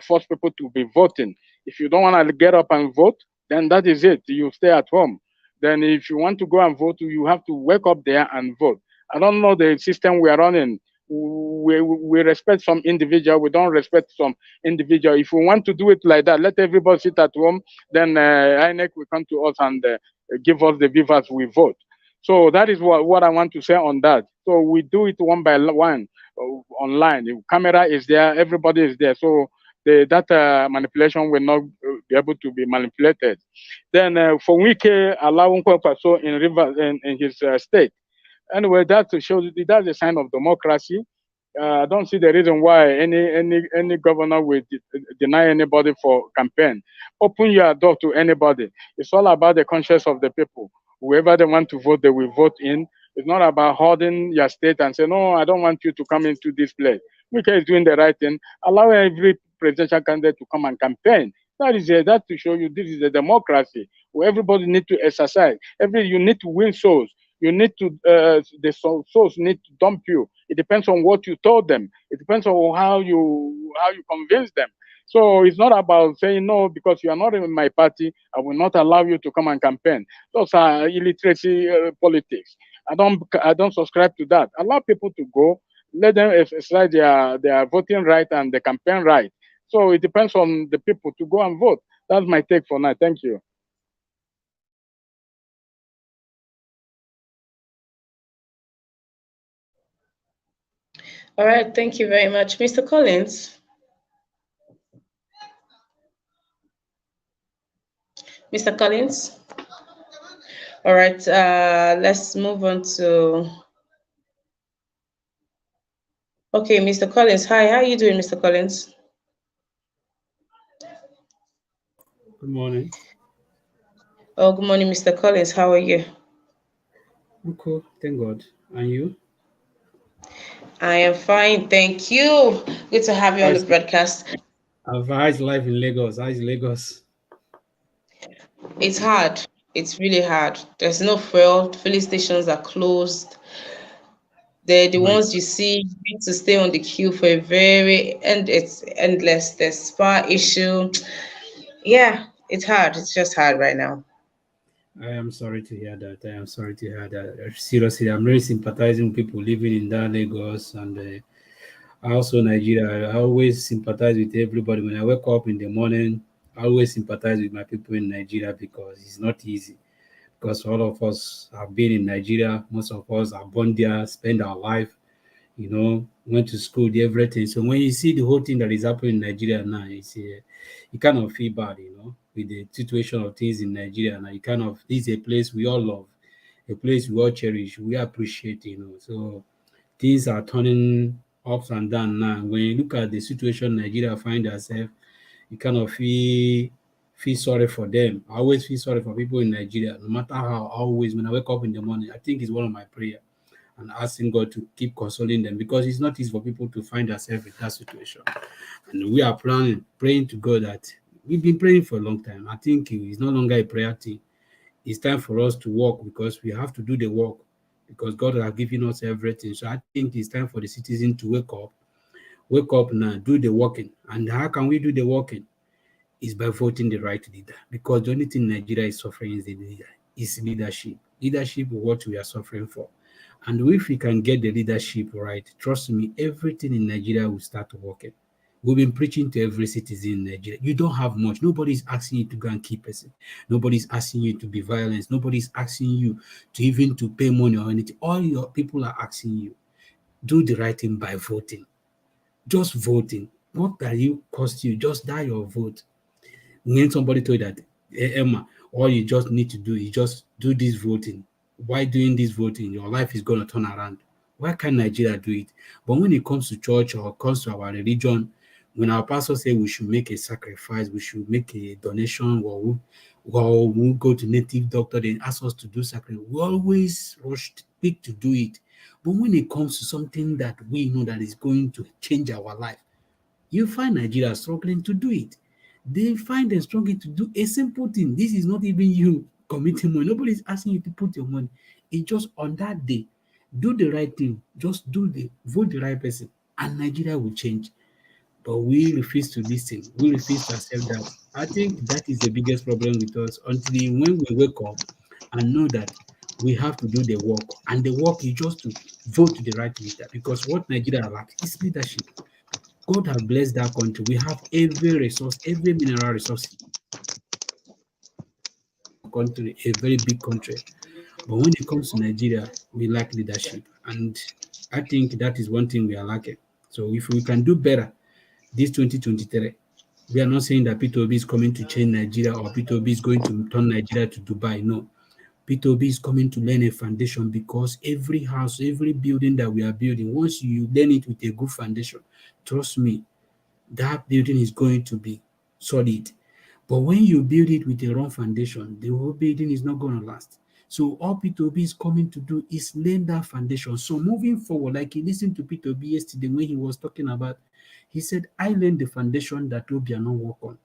force people to be voting. If you don't want to get up and vote, then that is it. You stay at home. Then if you want to go and vote, you have to wake up there and vote. I don't know the system we are running. We respect some individual, we don't respect some individual. If we want to do it like that, let everybody sit at home, then INEC will come to us and give us the beavers we vote. So that is what I want to say on that. So we do it one by one online. The camera is there, everybody is there. So the data manipulation will not be able to be manipulated. Then for Wike allowing so in in his state. Anyway, that shows that's a sign of democracy. I don't see the reason why any governor will deny anybody for campaign. Open your door to anybody. It's all about the conscience of the people. Whoever they want to vote, they will vote in. It's not about holding your state and say, no, I don't want you to come into this place. Wike is doing the right thing. Allow every presidential candidate to come and campaign. That to show you this is a democracy where everybody need to exercise. You need to win souls. You need to the souls need to dump you. It depends on what you told them. It depends on how you convince them. So it's not about saying no because you are not in my party. I will not allow you to come and campaign. Those are illiteracy politics. I don't subscribe to that. Allow people to go. Let them exercise their voting right and the campaign right. So it depends on the people to go and vote. That's my take for now. Thank you. All right, thank you very much. Mr. Collins. Mr. Collins. All right, let's move on to. Okay, Mr. Collins. Hi, how are you doing, Mr. Collins? Good morning. Oh, good morning, Mr. Collins. How are you? I'm cool. Thank God. And you? I am fine, thank you. Good to have you on the How's, broadcast. how's life in Lagos? How's Lagos? It's hard. It's really hard. There's no fuel. Filling stations are closed. The My, ones you see, you need to stay on the queue for a it's endless. There's spa issue. Yeah, it's hard. It's just hard right now. I am sorry to hear that. I am sorry to hear that. Seriously, I'm really sympathizing with people living in that Lagos and also Nigeria. I always sympathize with everybody. When I wake up in the morning, I always sympathize with my people in Nigeria because it's not easy. Because all of us have been in Nigeria. Most of us are born there, spend our life, went to school, did everything. So when you see the whole thing that is happening in Nigeria now, you kind of feel bad, with the situation of things in Nigeria now. This is a place we all love, a place we all cherish, we appreciate, So Things are turning ups and down now. When you look at the situation Nigeria find herself, you kind of feel sorry for them. I always feel sorry for people in Nigeria, no matter how. Always when I wake up in the morning, I think it's one of my prayer and asking God to keep consoling them, because it's not easy for people to find themselves in that situation. And we are praying to God that we've been praying for a long time. I think it's no longer a prayer thing. It's time for us to work, because we have to do the work, because God has given us everything. So I think it's time for the citizen to wake up now, do the working. And how can we do the working? Is by voting the right leader, because the only thing Nigeria is suffering is the leader, is leadership. Leadership is what we are suffering for. And if we can get the leadership right, trust me, everything in Nigeria will start working. We've been preaching to every citizen in Nigeria. You don't have much. Nobody's asking you to go and keep person. Nobody's asking you to be violent. Nobody's asking you to even to pay money or anything. All your people are asking you, do the right thing by voting. Just voting. What can you cost you? Just die your vote. When somebody told you that, Emma, all you just need to do is just do this voting. Why doing this voting? Your life is going to turn around. Why can't Nigeria do it? But when it comes to church or comes to our religion, when our pastor say we should make a sacrifice, we should make a donation, or we go to native doctor, they ask us to do sacrifice, we always rush quick to do it. But when it comes to something that we know that is going to change our life, you find Nigeria struggling to do it. They find them struggling to do a simple thing. This is not even you committing money. Nobody is asking you to put your money. It's just on that day, do the right thing. Just vote the right person, and Nigeria will change. But we refuse to listen. We refuse to accept that. I think that is the biggest problem with us. Until when we wake up and know that we have to do the work, and the work is just to vote the right leader. Because what Nigeria lacks is leadership. God has blessed that country. We have every resource, every mineral resource in the country, a very big country. But when it comes to Nigeria, we lack leadership. And I think that is one thing we are lacking. So if we can do better this 2023, we are not saying that P2B is coming to change Nigeria, or P2B is going to turn Nigeria to Dubai. No. P2B is coming to learn a foundation, because every house, every building that we are building, once you learn it with a good foundation, trust me, that building is going to be solid. But when you build it with a wrong foundation, the whole building is not going to last. So all P2B is coming to do is lay that foundation. So moving forward, like you listened to P2B yesterday when he was talking about, he said, I learned the foundation that Obiano work on.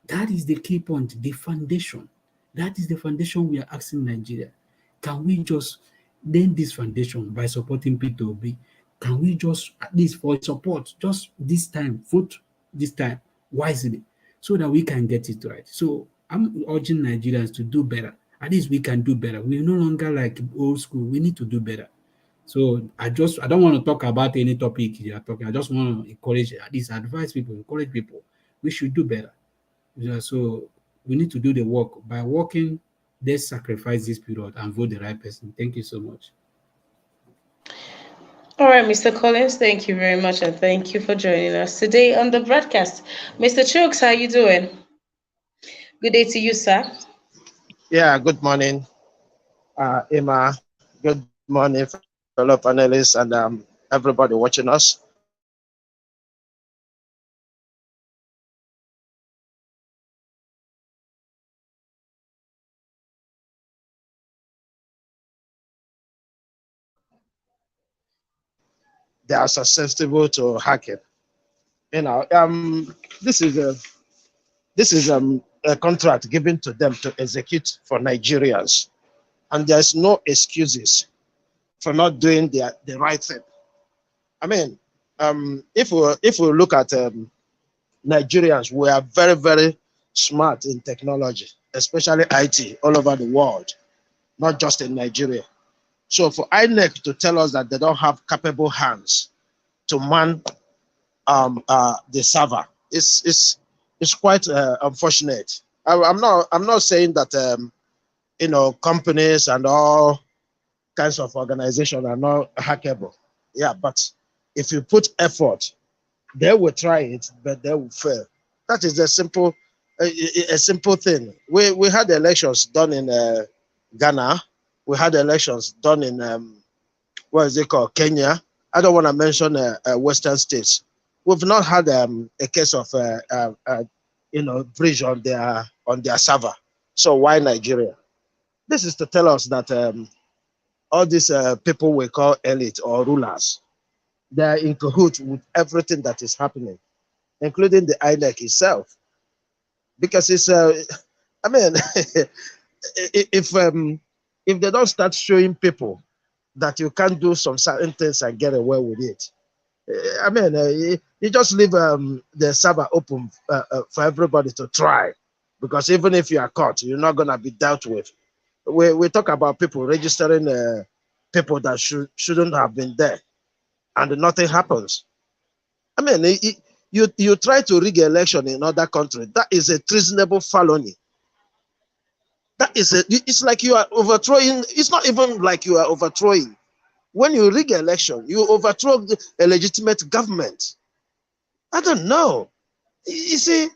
That is the key point, the foundation. That is the foundation we are asking Nigeria. Can we just lend this foundation by supporting P2B? Can we just, at least for support, just this time, vote this time wisely, so that we can get it right? So I'm urging Nigerians to do better. At least we can do better. We're no longer like old school. We need to do better. So I don't want to talk about any topic you are talking. I just want to encourage, at least advise people, encourage people. We should do better. Yeah, so we need to do the work. By working, let's sacrifice this period and vote the right person. Thank you so much. All right, Mr. Collins, thank you very much, and thank you for joining us today on the broadcast. Mr. Chooks, how you doing? Good day to you, sir. Yeah, good morning, Emma. Good morning, fellow panelists, and everybody watching us. They are susceptible to hacking. You know, this is a contract given to them to execute for Nigerians, and there's no excuses for not doing the right thing. I mean, if we look at Nigerians, we are very, very smart in technology, especially IT, all over the world, not just in Nigeria. So for INEC to tell us that they don't have capable hands to man the server is quite unfortunate. I'm not saying that companies and all kinds of organizations are not hackable. Yeah, but if you put effort, they will try it, but they will fail. That is a simple thing. We had elections done in Ghana. We had elections done in what is it called, Kenya. I don't want to mention Western states. We've not had a case of breach on their server. So why Nigeria? This is to tell us that all these people we call elite or rulers, they are in cahoots with everything that is happening, including the INEC itself. Because it's, I mean, if they don't start showing people that you can't do some certain things and get away with it, I mean, you just leave the server open for everybody to try, because even if you are caught, you're not going to be dealt with. We talk about people registering people that shouldn't have been there, and nothing happens. I mean, you try to rig an election in other country. That is a treasonable felony. It's like you are overthrowing. It's not even like you are overthrowing. When you rig an election, you overthrow a legitimate government. I don't know. You see,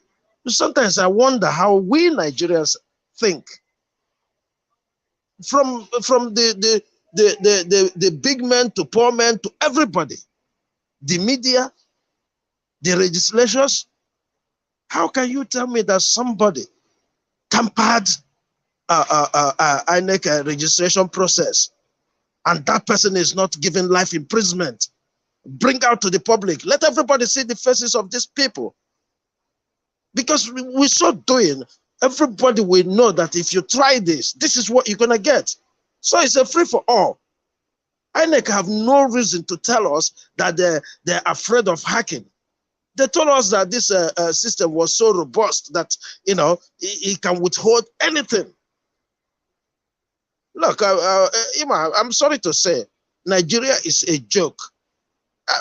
sometimes I wonder how we Nigerians think. From the big men to poor men to everybody, the media, the legislatures. How can you tell me that somebody tampered INEC registration process, and that person is not given life imprisonment? Bring out to the public. Let everybody see the faces of these people. Because we're so doing, everybody will know that if you try this, this is what you're going to get. So it's a free for all. INEC have no reason to tell us that they're afraid of hacking. They told us that this system was so robust that, it can withhold anything. Look, I'm sorry to say, Nigeria is a joke.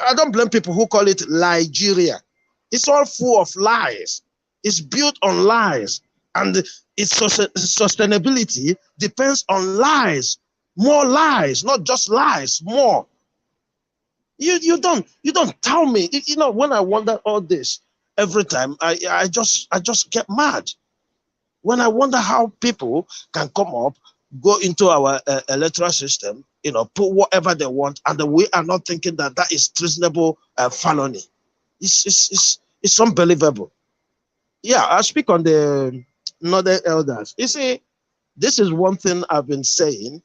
I don't blame people who call it Nigeria. It's all full of lies. It's built on lies. And its sustainability depends on lies. More lies, not just lies, more. You don't tell me. When I wonder all this, every time I just get mad. When I wonder how people can come up, go into our electoral system, put whatever they want, and we are not thinking that is treasonable felony. It's unbelievable. Yeah, I speak on the northern elders. You see, this is one thing I've been saying.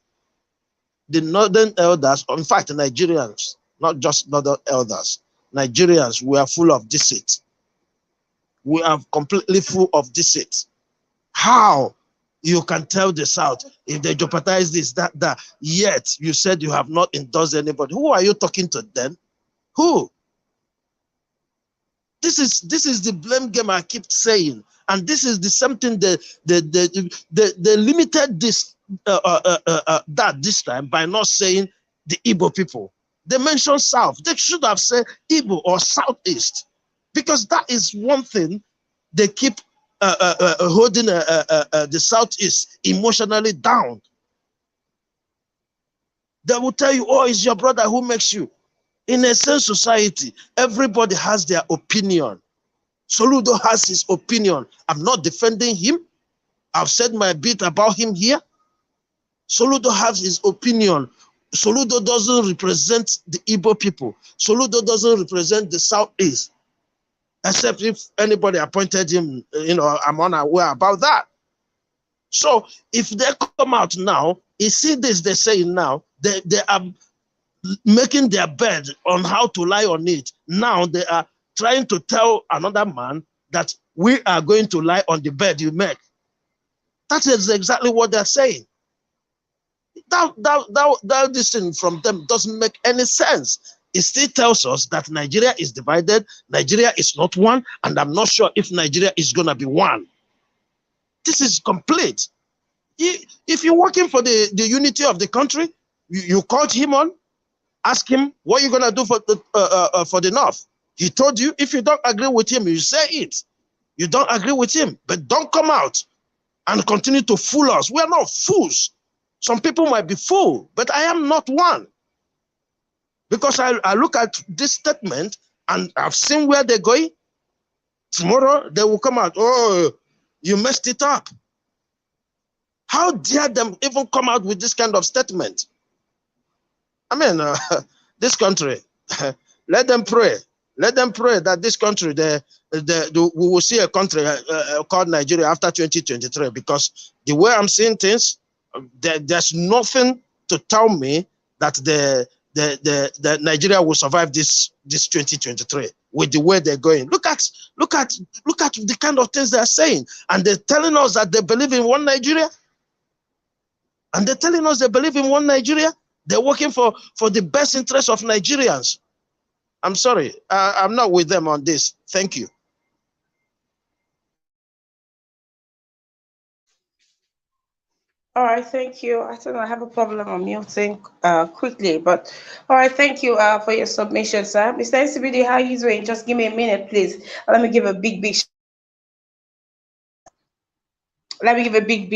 The northern elders, in fact, Nigerians, not just northern elders, Nigerians, we are full of deceit. We are completely full of deceit. How you can tell the South if they jeopardize this, that, yet you said you have not endorsed anybody? Who are you talking to then? Who? This is the blame game I keep saying, and this is the something they limited this this time by not saying the Igbo people. They mentioned South. They should have said Igbo or Southeast, because that is one thing they keep holding the Southeast emotionally down. They will tell you, oh, it's your brother who makes you. In a sense society, everybody has their opinion. Soludo has his opinion. I'm not defending him. I've said my bit about him here. Soludo has his opinion. Soludo doesn't represent the Igbo people. Soludo doesn't represent the Southeast. Except if anybody appointed him, I'm unaware about that. So if they come out now, you see this they're saying now, they are making their bed on how to lie on it. Now they are trying to tell another man that we are going to lie on the bed you make. That is exactly what they're saying. That this thing from them doesn't make any sense. It still tells us that Nigeria is divided, Nigeria is not one, and I'm not sure if Nigeria is going to be one. This is complete. If you're working for the unity of the country, you called him on, ask him, what are you going to do for the North? He told you. If you don't agree with him, you say it. You don't agree with him, but don't come out and continue to fool us. We are not fools. Some people might be fooled, but I am not one. Because I look at this statement and I've seen where they're going. Tomorrow they will come out, oh, you messed it up. How dare them even come out with this kind of statement? I mean, this country, Let them pray. Let them pray that this country, we will see a country called Nigeria after 2023. Because the way I'm seeing things, there's nothing to tell me that the Nigeria will survive this 2023 with the way they're going. Look at the kind of things they're saying, and they're telling us that they believe in one Nigeria. And they're telling us they believe in one Nigeria. They're working for the best interest of Nigerians. I'm sorry, I'm not with them on this. Thank you. All right, thank you. I think I have a problem on muting quickly, but all right, thank you for your submission, sir. Mr. NCBD, how are you doing? Just give me a minute, please. Let me give a big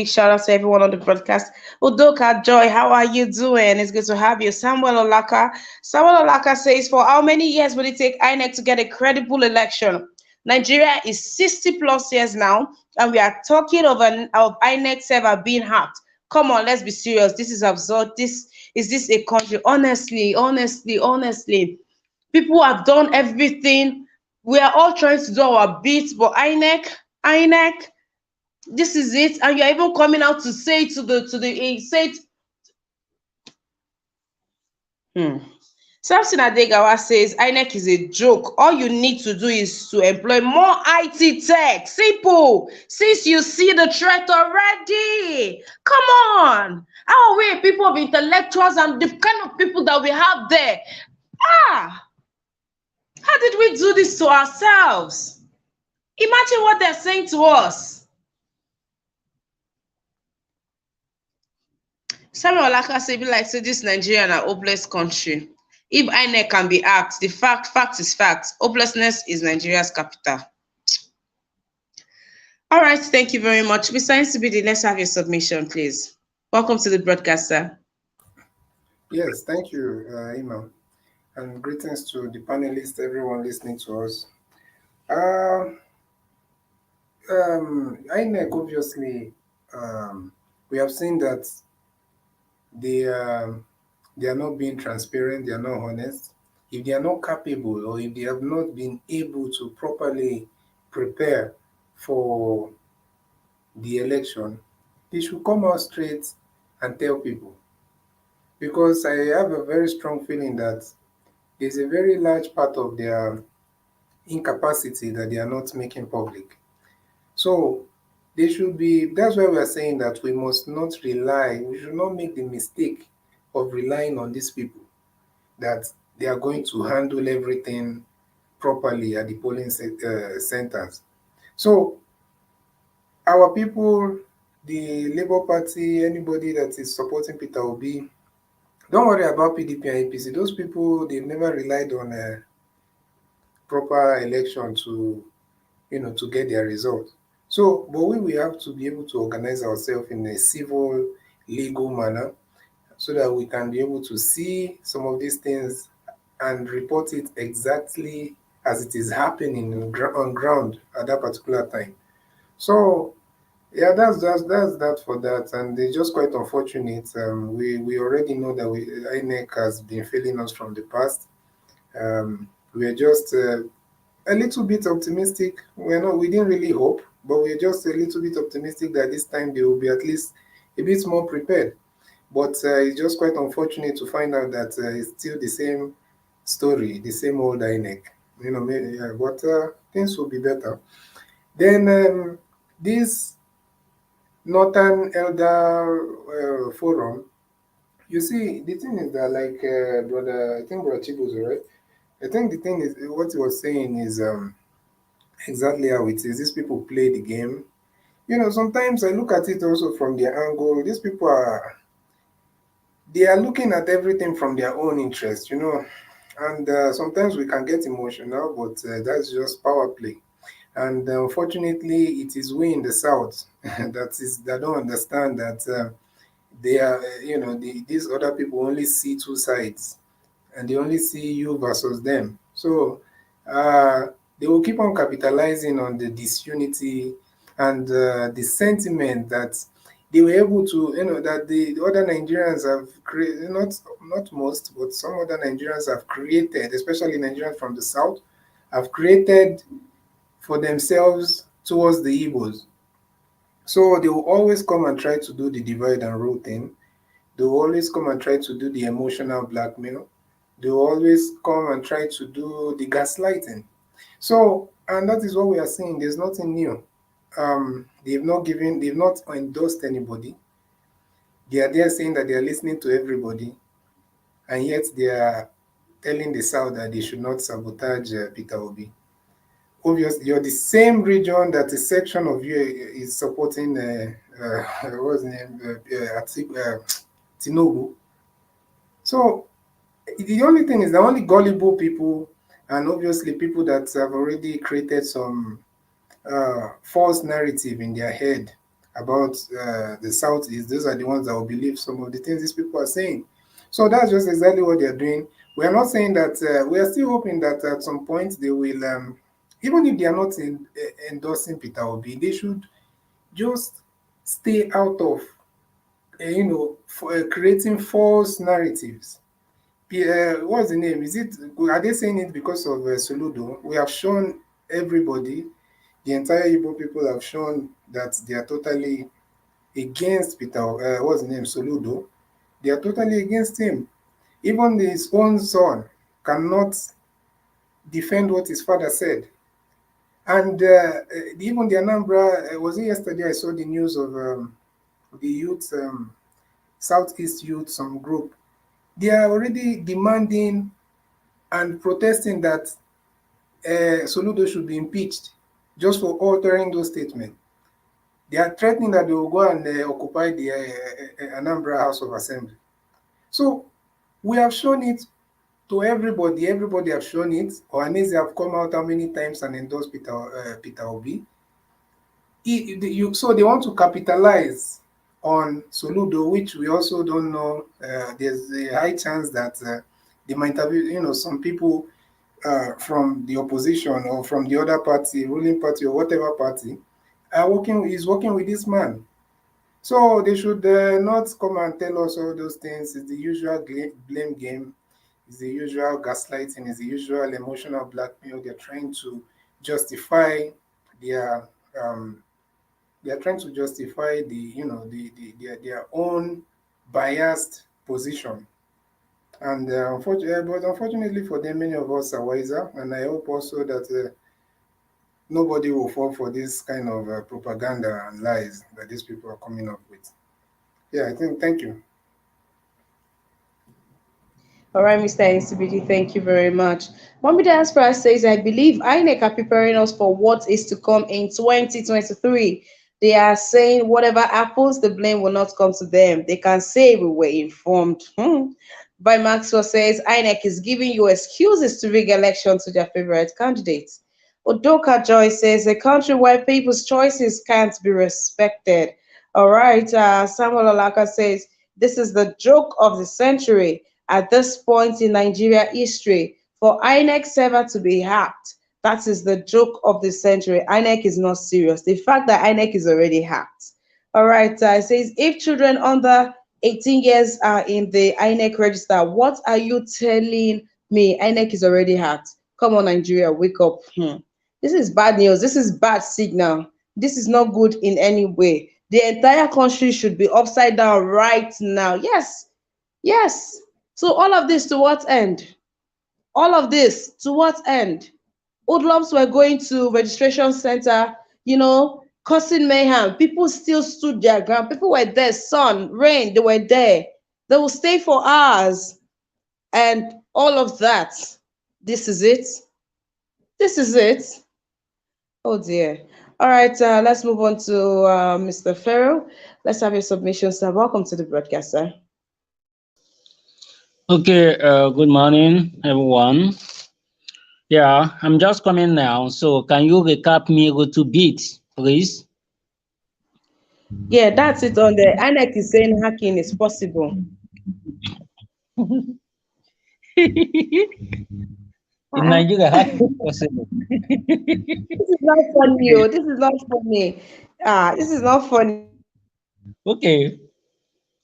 shout out to everyone on the broadcast. Udoka Joy, how are you doing? It's good to have you. Samuel Olaka says, for how many years will it take INEC to get a credible election? Nigeria is 60 plus years now, and we are talking of INEC server being hacked. Come on, let's be serious. This is absurd. Is this a country? Honestly, people have done everything. We are all trying to do our bit, but INEC, this is it, and you're even coming out to say say it. Samson Adegawa says INEC is a joke. All you need to do is to employ more IT tech. Simple. Since you see the threat already. Come on. How are we people of intellectuals and the kind of people that we have there? How did we do this to ourselves? Imagine what they're saying to us. Samuel Olaka say be like say this Nigeria na hopeless country. If INEC can be asked, the fact is fact. Hopelessness is Nigeria's capital. All right, thank you very much. Besides CBD, let's have your submission, please. Welcome to the broadcaster. Yes, thank you, Ima. And greetings to the panelists, everyone listening to us. INEC, obviously, we have seen that they are not being transparent, they are not honest. If they are not capable, or if they have not been able to properly prepare for the election, they should come out straight and tell people. Because I have a very strong feeling that there's a very large part of their incapacity that they are not making public. So they should be, that's why we are saying that we must not rely, we should not make the mistake of relying on these people, that they are going to handle everything properly at the polling centers. So our people, the Labour Party, anybody that is supporting Peter Obi, don't worry about PDP and APC. Those people, they've never relied on a proper election to, to get their result. So, but we have to be able to organize ourselves in a civil, legal manner so that we can be able to see some of these things and report it exactly as it is happening on ground at that particular time. So, yeah, that's that for that, and it's just quite unfortunate. We already know that INEC has been failing us from the past. We are just a little bit optimistic. We didn't really hope, but we're just a little bit optimistic that this time they will be at least a bit more prepared. But it's just quite unfortunate to find out that it's still the same story, the same old INEC. But things will be better. Then this Northern Elder Forum, you see, the thing is that, like I think Brother Chibu's right. I think the thing is, what he was saying is exactly how it is. These people play the game. Sometimes I look at it also from their angle. These people they are looking at everything from their own interest, and sometimes we can get emotional, but that's just power play. And unfortunately, it is we in the South that don't understand that they are, these other people only see two sides, and they only see you versus them. So they will keep on capitalizing on the disunity and the sentiment that they were able to, that the other Nigerians have created, not most, but some other Nigerians have created, especially Nigerians from the south, have created for themselves towards the Igbos. So they will always come and try to do the divide and rule thing. They will always come and try to do the emotional blackmail. They will always come and try to do the gaslighting. So, and that is what we are seeing. There's nothing new. They've not endorsed anybody. They are there saying that they are listening to everybody, and yet they are telling the South that they should not sabotage Peter Obi. Obviously, you're the same region that a section of you is supporting, what's the name, Tinubu. So the only thing is the only gullible people, and obviously people that have already created some false narrative in their head about the Southeast. Those are the ones that will believe some of the things these people are saying. So that's just exactly what they're doing. We are not saying that, we are still hoping that at some point they will, even if they are not endorsing Peter Obi, they should just stay out of, creating false narratives. What's the name? Are they saying it because of Soludo? We have shown everybody, the entire Igbo people have shown that they are totally against Peter, what's the name, Soludo. They are totally against him. Even his own son cannot defend what his father said. And even the Anambra, was it yesterday I saw the news of the youth, Southeast youth, some group. They are already demanding and protesting that Soludo should be impeached just for altering those statements. They are threatening that they will go and occupy the Anambra House of Assembly. So we have shown it to everybody. Everybody have shown it. Ohanese have come out how many times and endorsed Peter Obi. So they want to capitalize on Soludo, which we also don't know. There's a high chance that they might have, some people from the opposition or from the other party, ruling party or whatever party, is working with this man. So they should not come and tell us all those things. It's the usual blame game. It's the usual gaslighting. It's the usual emotional blackmail. They're trying to justify their their own biased position. And unfortunately for them, many of us are wiser. And I hope also that nobody will fall for this kind of propaganda and lies that these people are coming up with. Yeah, thank you. All right, Mr. NCBD, thank you very much. Mommy Diaspora says, I believe INEC are preparing us for what is to come in 2023. They are saying whatever happens, the blame will not come to them. They can say we were informed. By Maxwell says, INEC is giving you excuses to rig election to their favorite candidates. Odoka Joy says, a country where people's choices can't be respected. All right, Samuel Olaka says, this is the joke of the century at this point in Nigeria history. For INEC server to be hacked, that is the joke of the century. INEC is not serious. The fact that INEC is already hacked. All right, it says, if children under 18 years are in the INEC register, what are you telling me? INEC is already hacked. Come on, Nigeria, wake up. This is bad news. This is bad signal. This is not good in any way. The entire country should be upside down right now. Yes, yes. So all of this to what end? All of this to what end? Hoodlums were going to registration center, causing mayhem. People still stood their ground. People were there, sun, rain, they were there. They will stay for hours. And all of that. This is it. This is it. Oh dear. All right, let's move on to Mr. Farrell. Let's have your submission, sir. Welcome to the broadcast, sir. Okay, good morning, everyone. Yeah, I'm just coming now. So can you recap me go to beat, please? Yeah, that's it on there. INEC is saying hacking is possible. In Nigeria, hacking is possible. This is not funny, Okay. This is not funny. This is not funny. Okay.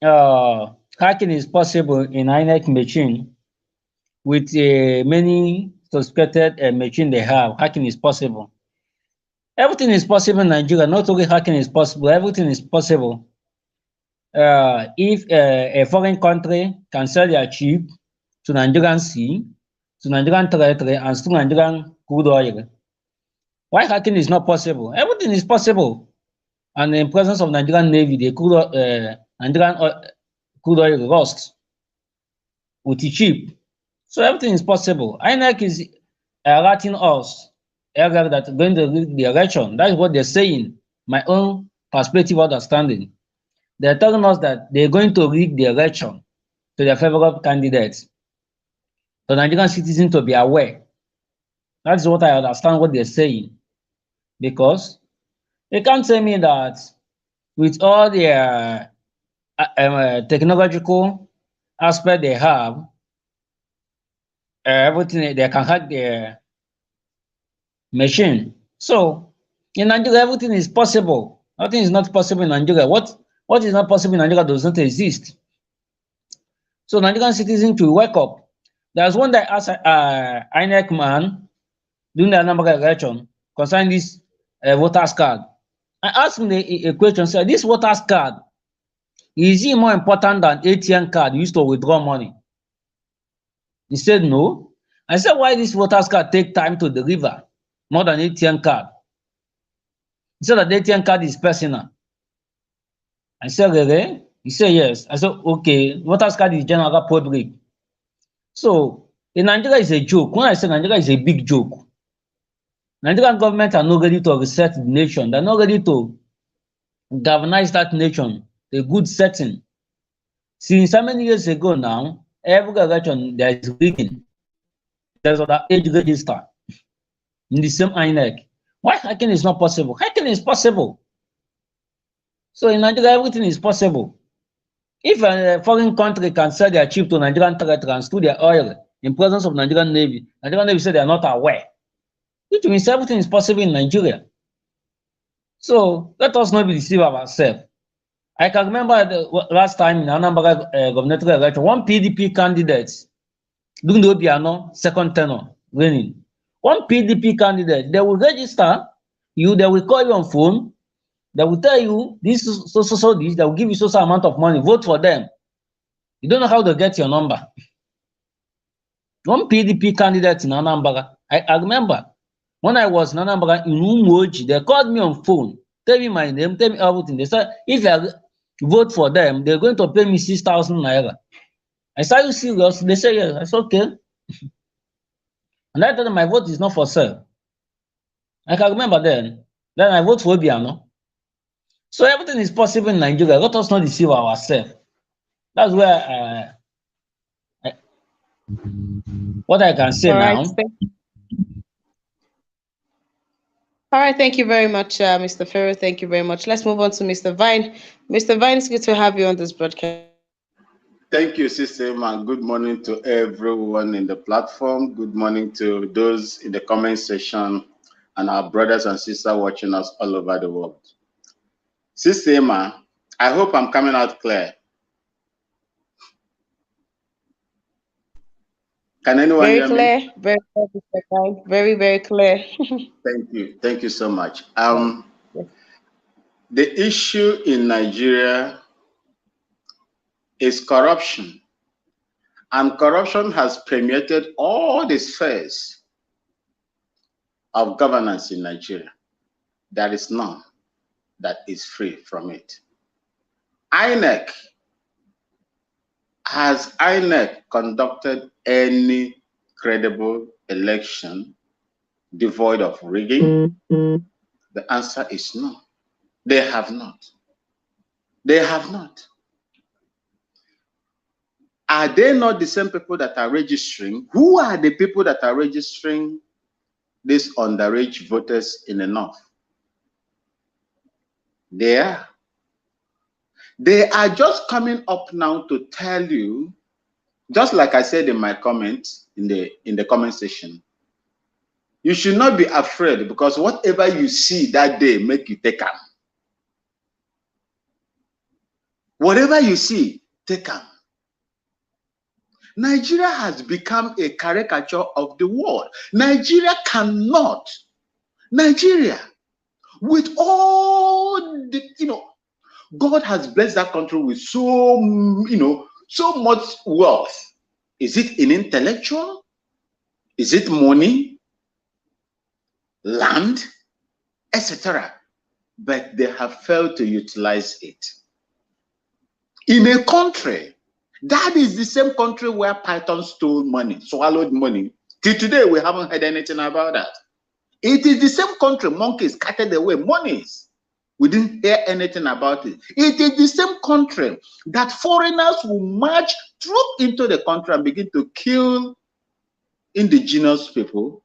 Hacking is possible in INEC machine with many suspected machine they have. Hacking is possible. Everything is possible in Nigeria. Not only hacking is possible, everything is possible. If a foreign country can sell their chip to Nigerian sea, to Nigerian territory, and to Nigerian crude oil, why hacking is not possible? Everything is possible. And in presence of Nigerian Navy, the Nigerian crude oil rust with the chip. So everything is possible. INEC is alerting us earlier that going to read the election. That's what they're saying. My own perspective understanding. They're telling us that they're going to rig the election to their favorable candidates. The Nigerian citizens to be aware. That's what I understand what they're saying. Because they can't tell me that with all their technological aspect they have, everything they can hack their machine. So in Nigeria, everything is possible. Nothing is not possible in Nigeria. What is not possible in Nigeria does not exist. So Nigerian citizens to wake up. There's one that asked INEC man during the Anambra election concerning this voters card. I asked him a question, said, this voters card, is it more important than ATM card used to withdraw money? He said no. I said, why this voters card take time to deliver more than ATM card? He said that the ATM card is personal. I said, really? He said, yes. I said, okay, voters card is general public. So in Nigeria is a joke. When I say Nigeria is a big joke, Nigerian government are not ready to reset the nation. They're not ready to galvanize that nation, a good setting. Since how many years ago now, every election there is rigging. There's an age register in the same INEC. Why hacking is not possible? Hacking is possible. So in Nigeria, everything is possible. If a foreign country can sell their chip to Nigerian territory and steal their oil in presence of Nigerian Navy say they are not aware, which means everything is possible in Nigeria. So let us not be deceived ourselves. I can remember the last time in Anambra gubernatorial election, one PDP candidate during the Obiano second tenure reigning, one PDP candidate, they will register you, they will call you on phone, they will tell you this so this, they will give you so amount of money, vote for them. You don't know how to get your number. One PDP candidate in Anambra, I remember when I was in Anambra in Umuoji, they called me on phone, tell me my name, tell me everything. They said if I vote for them, they're going to pay me 6,000 naira. I said, are you serious? They say yes. I said, okay. And I told them my vote is not for sale. I can remember then. Then I vote for Obiano. So everything is possible in Nigeria. Let us not deceive ourselves. That's where what I can say All right. now. All right, thank you very much, Mr. Ferro. Thank you very much. Let's move on to Mr. Vine. Mr. Vine, it's good to have you on this broadcast. Thank you, Sister and good morning to everyone in the platform. Good morning to those in the comment section and our brothers and sisters watching us all over the world. Sister Emma, I hope I'm coming out clear. Can anyone Very hear clear, me? very clear, Mr. Vine. Very, very clear. Thank you so much. The issue in Nigeria is corruption. And corruption has permeated all the spheres of governance in Nigeria. There is none that is free from it. INEC, has INEC conducted any credible election devoid of rigging? The answer is no. They have not. They have not. Are they not the same people that are registering? Who are the people that are registering these underage voters in the north? They are. They are just coming up now to tell you, just like I said in my comment, in the comment section, you should not be afraid because whatever you see that day make you take them. Whatever you see, take them. Nigeria has become a caricature of the world. Nigeria, with all the, God has blessed that country with so much wealth. Is it in intellectual? Is it money, land, etc.? But they have failed to utilize it. In a country, that is the same country where Python stole money, swallowed money. Till today, we haven't heard anything about that. It is the same country monkeys carted away monies. We didn't hear anything about it. It is the same country that foreigners will march troop into the country and begin to kill indigenous people,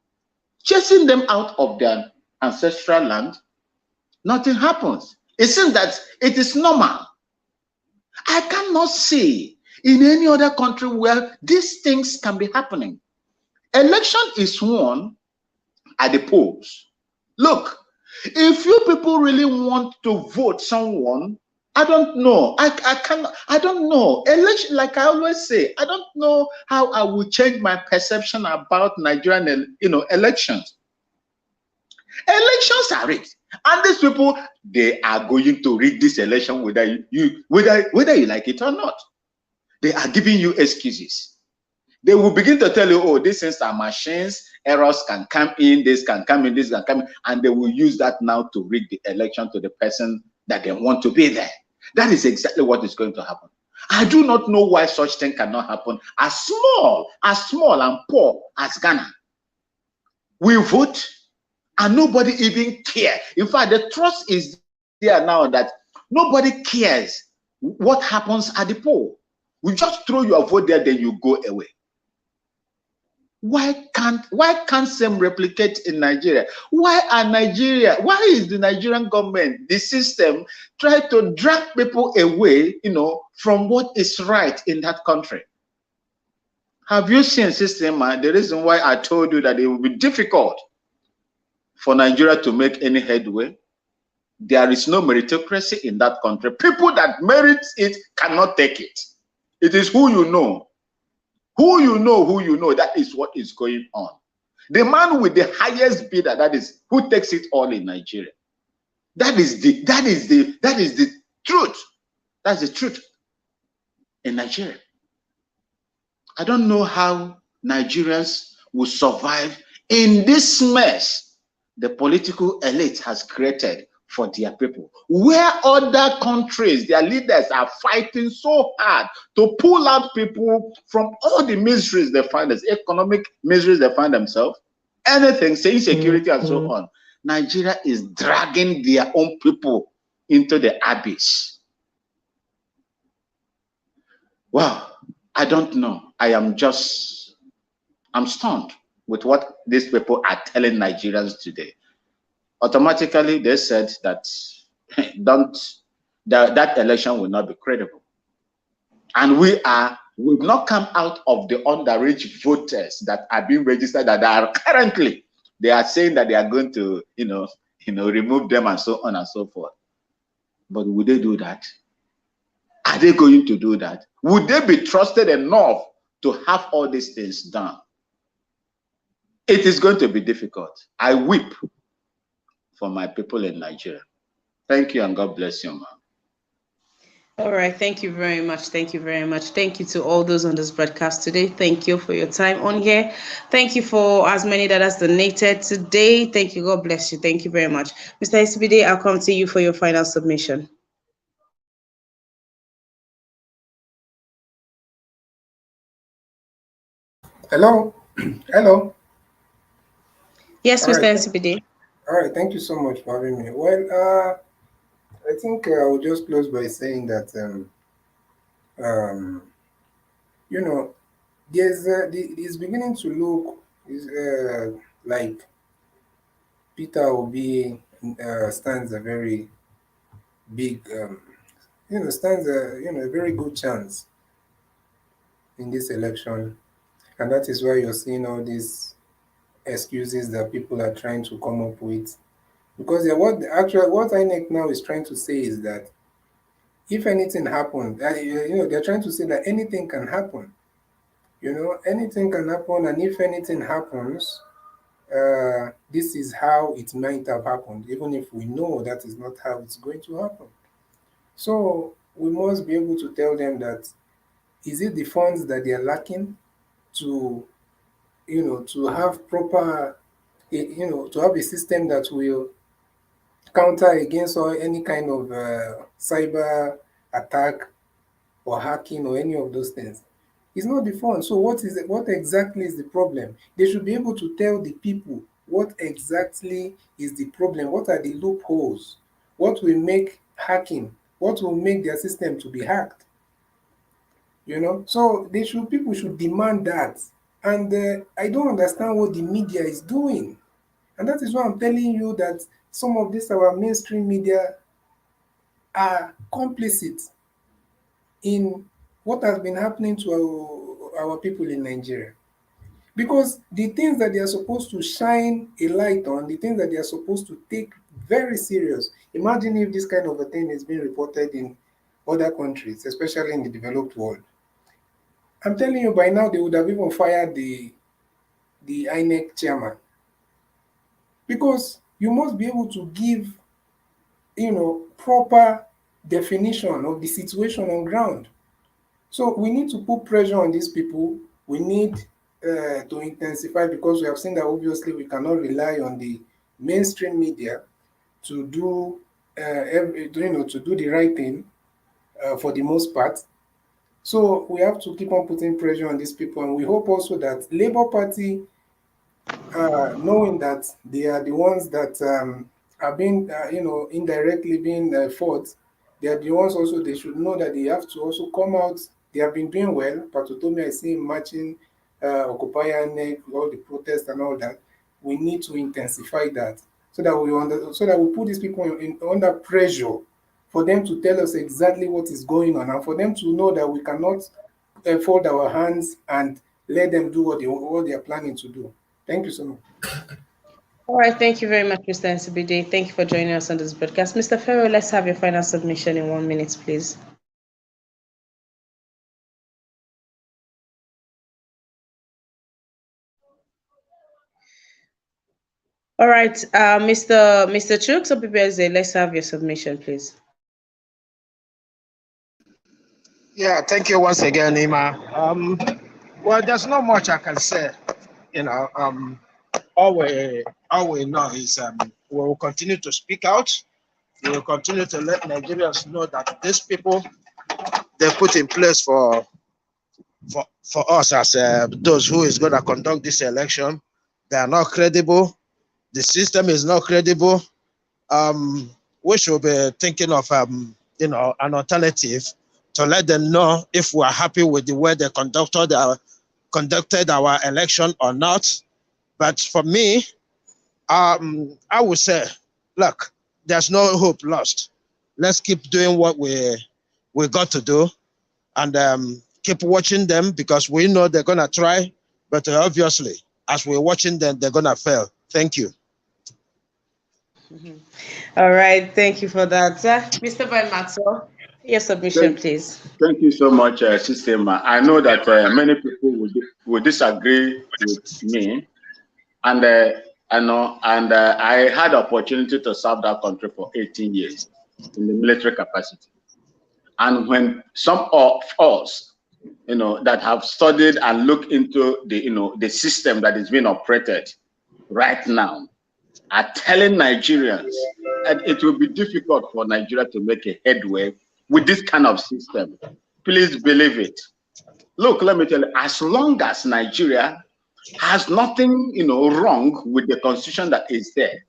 chasing them out of their ancestral land. Nothing happens. It seems that it is normal. I cannot see in any other country where these things can be happening. Election is won at the polls. Look, if you people really want to vote someone, I don't know. I don't know. Election, like I always say, I don't know how I will change my perception about Nigerian, elections. Elections are rigged. And these people, they are going to rig this election whether you like it or not. They are giving you excuses. They will begin to tell you, oh, these things are machines, errors can come in, this can come in, this can come in, and they will use that now to rig the election to the person that they want to be there. That is exactly what is going to happen. I do not know why such thing cannot happen as small and poor as Ghana. We vote and nobody even cares. In fact, the trust is there now that nobody cares what happens at the poll. We just throw your vote there, then you go away. Why can't same replicate in Nigeria? Why is the Nigerian government, the system, try to drag people away, from what is right in that country? Have you seen, system, the reason why I told you that it will be difficult for Nigeria to make any headway? There is no meritocracy in that country. People that merit it cannot take it. It is who you know. Who you know, that is what is going on. The man with the highest bidder, that is who takes it all in Nigeria. That is the truth. That's the truth in Nigeria. I don't know how Nigerians will survive in this mess the political elite has created for their people, where other countries, their leaders are fighting so hard to pull out people from all the miseries they find, as economic miseries they find themselves, anything, say insecurity and so on. Nigeria is dragging their own people into the abyss. Well, I don't know. I'm stunned with what these people are telling Nigerians today. Automatically, they said that that election will not be credible. And we've not come out of the underage voters that are being registered, that are currently, they are saying that they are going to, remove them and so on and so forth. But would they do that? Are they going to do that? Would they be trusted enough to have all these things done? It is going to be difficult. I weep for my people in Nigeria. Thank you and God bless you, man. All right. Thank you very much. Thank you very much. Thank you to all those on this broadcast today. Thank you for your time on here. Thank you for as many that has donated today. Thank you. God bless you. Thank you very much. Mr. SBD, I'll come to you for your final submission. Hello. Hello. Yes, All Mr. right. SBD. All right. Thank you so much for having me. Well, I think I will just close by saying that, um, you know, it's beginning to look like Peter Obi stands a very big, a very good chance in this election, and that is why you're seeing all these excuses that people are trying to come up with. Because what INEC now is trying to say is that if anything happened, they're trying to say that anything can happen. Anything can happen, and if anything happens, this is how it might have happened, even if we know that is not how it's going to happen. So we must be able to tell them that, is it the funds that they are lacking to, to have proper, to have a system that will counter against or any kind of cyber attack or hacking or any of those things? It's not the fund. So what exactly is the problem? They should be able to tell the people what exactly is the problem, what are the loopholes, what will make hacking, what will make their system to be hacked. So people should demand that. And I don't understand what the media is doing. And that is why I'm telling you that some of this our mainstream media are complicit in what has been happening to our people in Nigeria. Because the things that they are supposed to shine a light on, the things that they are supposed to take very serious. Imagine if this kind of a thing is being reported in other countries, especially in the developed world. I'm telling you, by now they would have even fired the INEC chairman. Because you must be able to give, proper definition of the situation on ground. So we need to put pressure on these people. We need to intensify, because we have seen that obviously we cannot rely on the mainstream media to do to do the right thing for the most part. So we have to keep on putting pressure on these people, and we hope also that Labour Party, knowing that they are the ones that are being, indirectly being fought, they are the ones also, they should know that they have to also come out. They have been doing well. Patotomi, I see him marching, Occupy INEC, all the protests and all that. We need to intensify that so that we put these people under pressure for them to tell us exactly what is going on, and for them to know that we cannot fold our hands and let them do what they are planning to do. Thank you so much. All right, thank you very much, Mr. Nsibide. Thank you for joining us on this broadcast. Mr. Ferro, let's have your final submission in 1 minute, please. All right, Mr. Chooks or PBSA, let's have your submission, please. Yeah, thank you once again, Ima. Well, there's not much I can say. You know, all we know is we will continue to speak out. We will continue to let Nigerians know that these people they put in place for us as those who is going to conduct this election, they are not credible. The system is not credible. We should be thinking of an alternative to let them know if we are happy with the way they conducted our election or not. But for me, I would say, look, there's no hope lost. Let's keep doing what we got to do, and keep watching them, because we know they're gonna try, but obviously, as we're watching them, they're gonna fail. Thank you. All right, thank you for that. Mr. Boy Maxwell, your submission, Thank, please. thank you so much, Sistema. I know that many people would disagree with me, and I had opportunity to serve that country for 18 years in the military capacity. And when some of us, that have studied and looked into the system that is being operated right now, are telling Nigerians that it will be difficult for Nigeria to make a headway with this kind of system. Please believe it. Look, let me tell you, as long as Nigeria has nothing, wrong with the constitution that is there,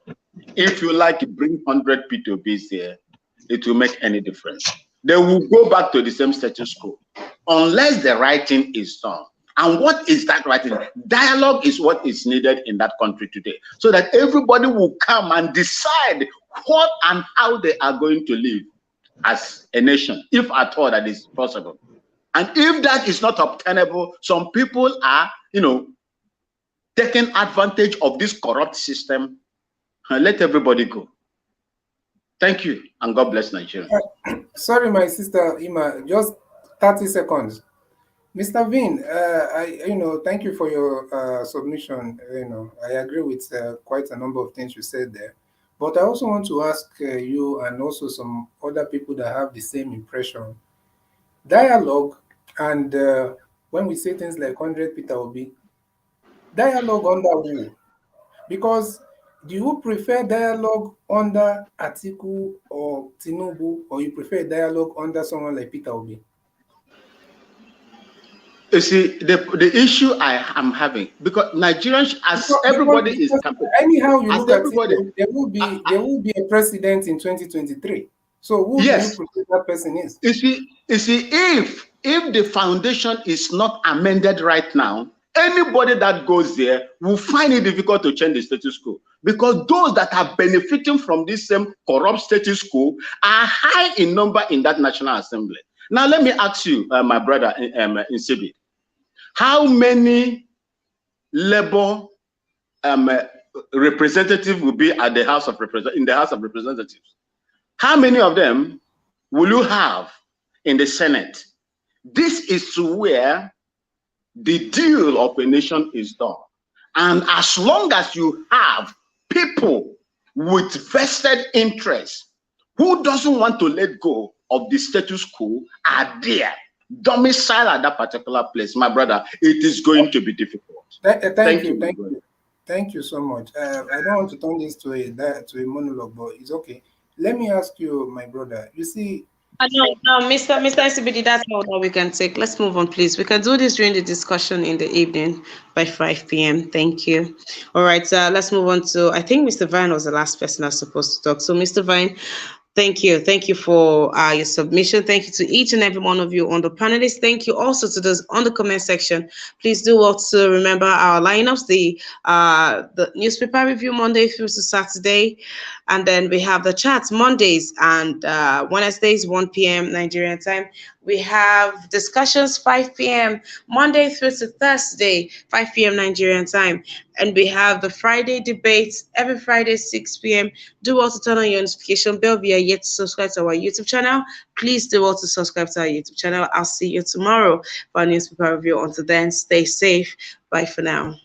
if you like bring 100 P2Bs there, it will make any difference. They will go back to the same status quo unless the right thing is done. And what is that right thing? Dialogue is what is needed in that country today, so that everybody will come and decide what and how they are going to live as a nation, if at all that is possible. And if that is not obtainable, some people are, taking advantage of this corrupt system, and let everybody go. Thank you, and God bless Nigeria. Sorry, my sister Ima, just 30 seconds. Mr. Vin, thank you for your submission. I agree with quite a number of things you said there. But I also want to ask you and also some other people that have the same impression. Dialogue, and when we say things like 100 Peter Obi, dialogue under who? Because do you prefer dialogue under Atiku or Tinubu, or you prefer dialogue under someone like Peter Obi? You see, the issue I am having, because Nigerians, as everybody is campaigning, anyhow you as look at everybody, it, there will be a president in 2023. So who do you yes, prefer that person is? you see, if the foundation is not amended right now, anybody that goes there will find it difficult to change the status quo, because those that are benefiting from this same corrupt status quo are high in number in that National Assembly. Now, let me ask you, my brother in Sibi, how many Labour representatives will be at the House of Representatives? How many of them will you have in the Senate? This is where the deal of a nation is done. And as long as you have people with vested interests who doesn't want to let go of the status quo are there, domicile at that particular place, my brother, it is going to be difficult. Thank you so much. I don't want to turn this to a monologue, but it's okay. Let me ask you, my brother. You see, No, Mr. SBD, that's all that we can take. Let's move on, please. We can do this during the discussion in the evening by 5 p.m. Thank you. All right, let's move on to, I think Mr. Vine was the last person I was supposed to talk. So, Mr. Vine, thank you. Thank you for your submission. Thank you to each and every one of you on the panelists. Thank you also to those on the comment section. Please do also remember our lineups, the newspaper review Monday through to Saturday. And then we have the chats Mondays and Wednesdays, 1 p.m. Nigerian time. We have discussions 5 p.m. Monday through to Thursday, 5 p.m. Nigerian time. And we have the Friday debates every Friday, 6 p.m. Do also turn on your notification bell if you are yet to subscribe to our YouTube channel. Please do also subscribe to our YouTube channel. I'll see you tomorrow for our newspaper review. Until then, stay safe. Bye for now.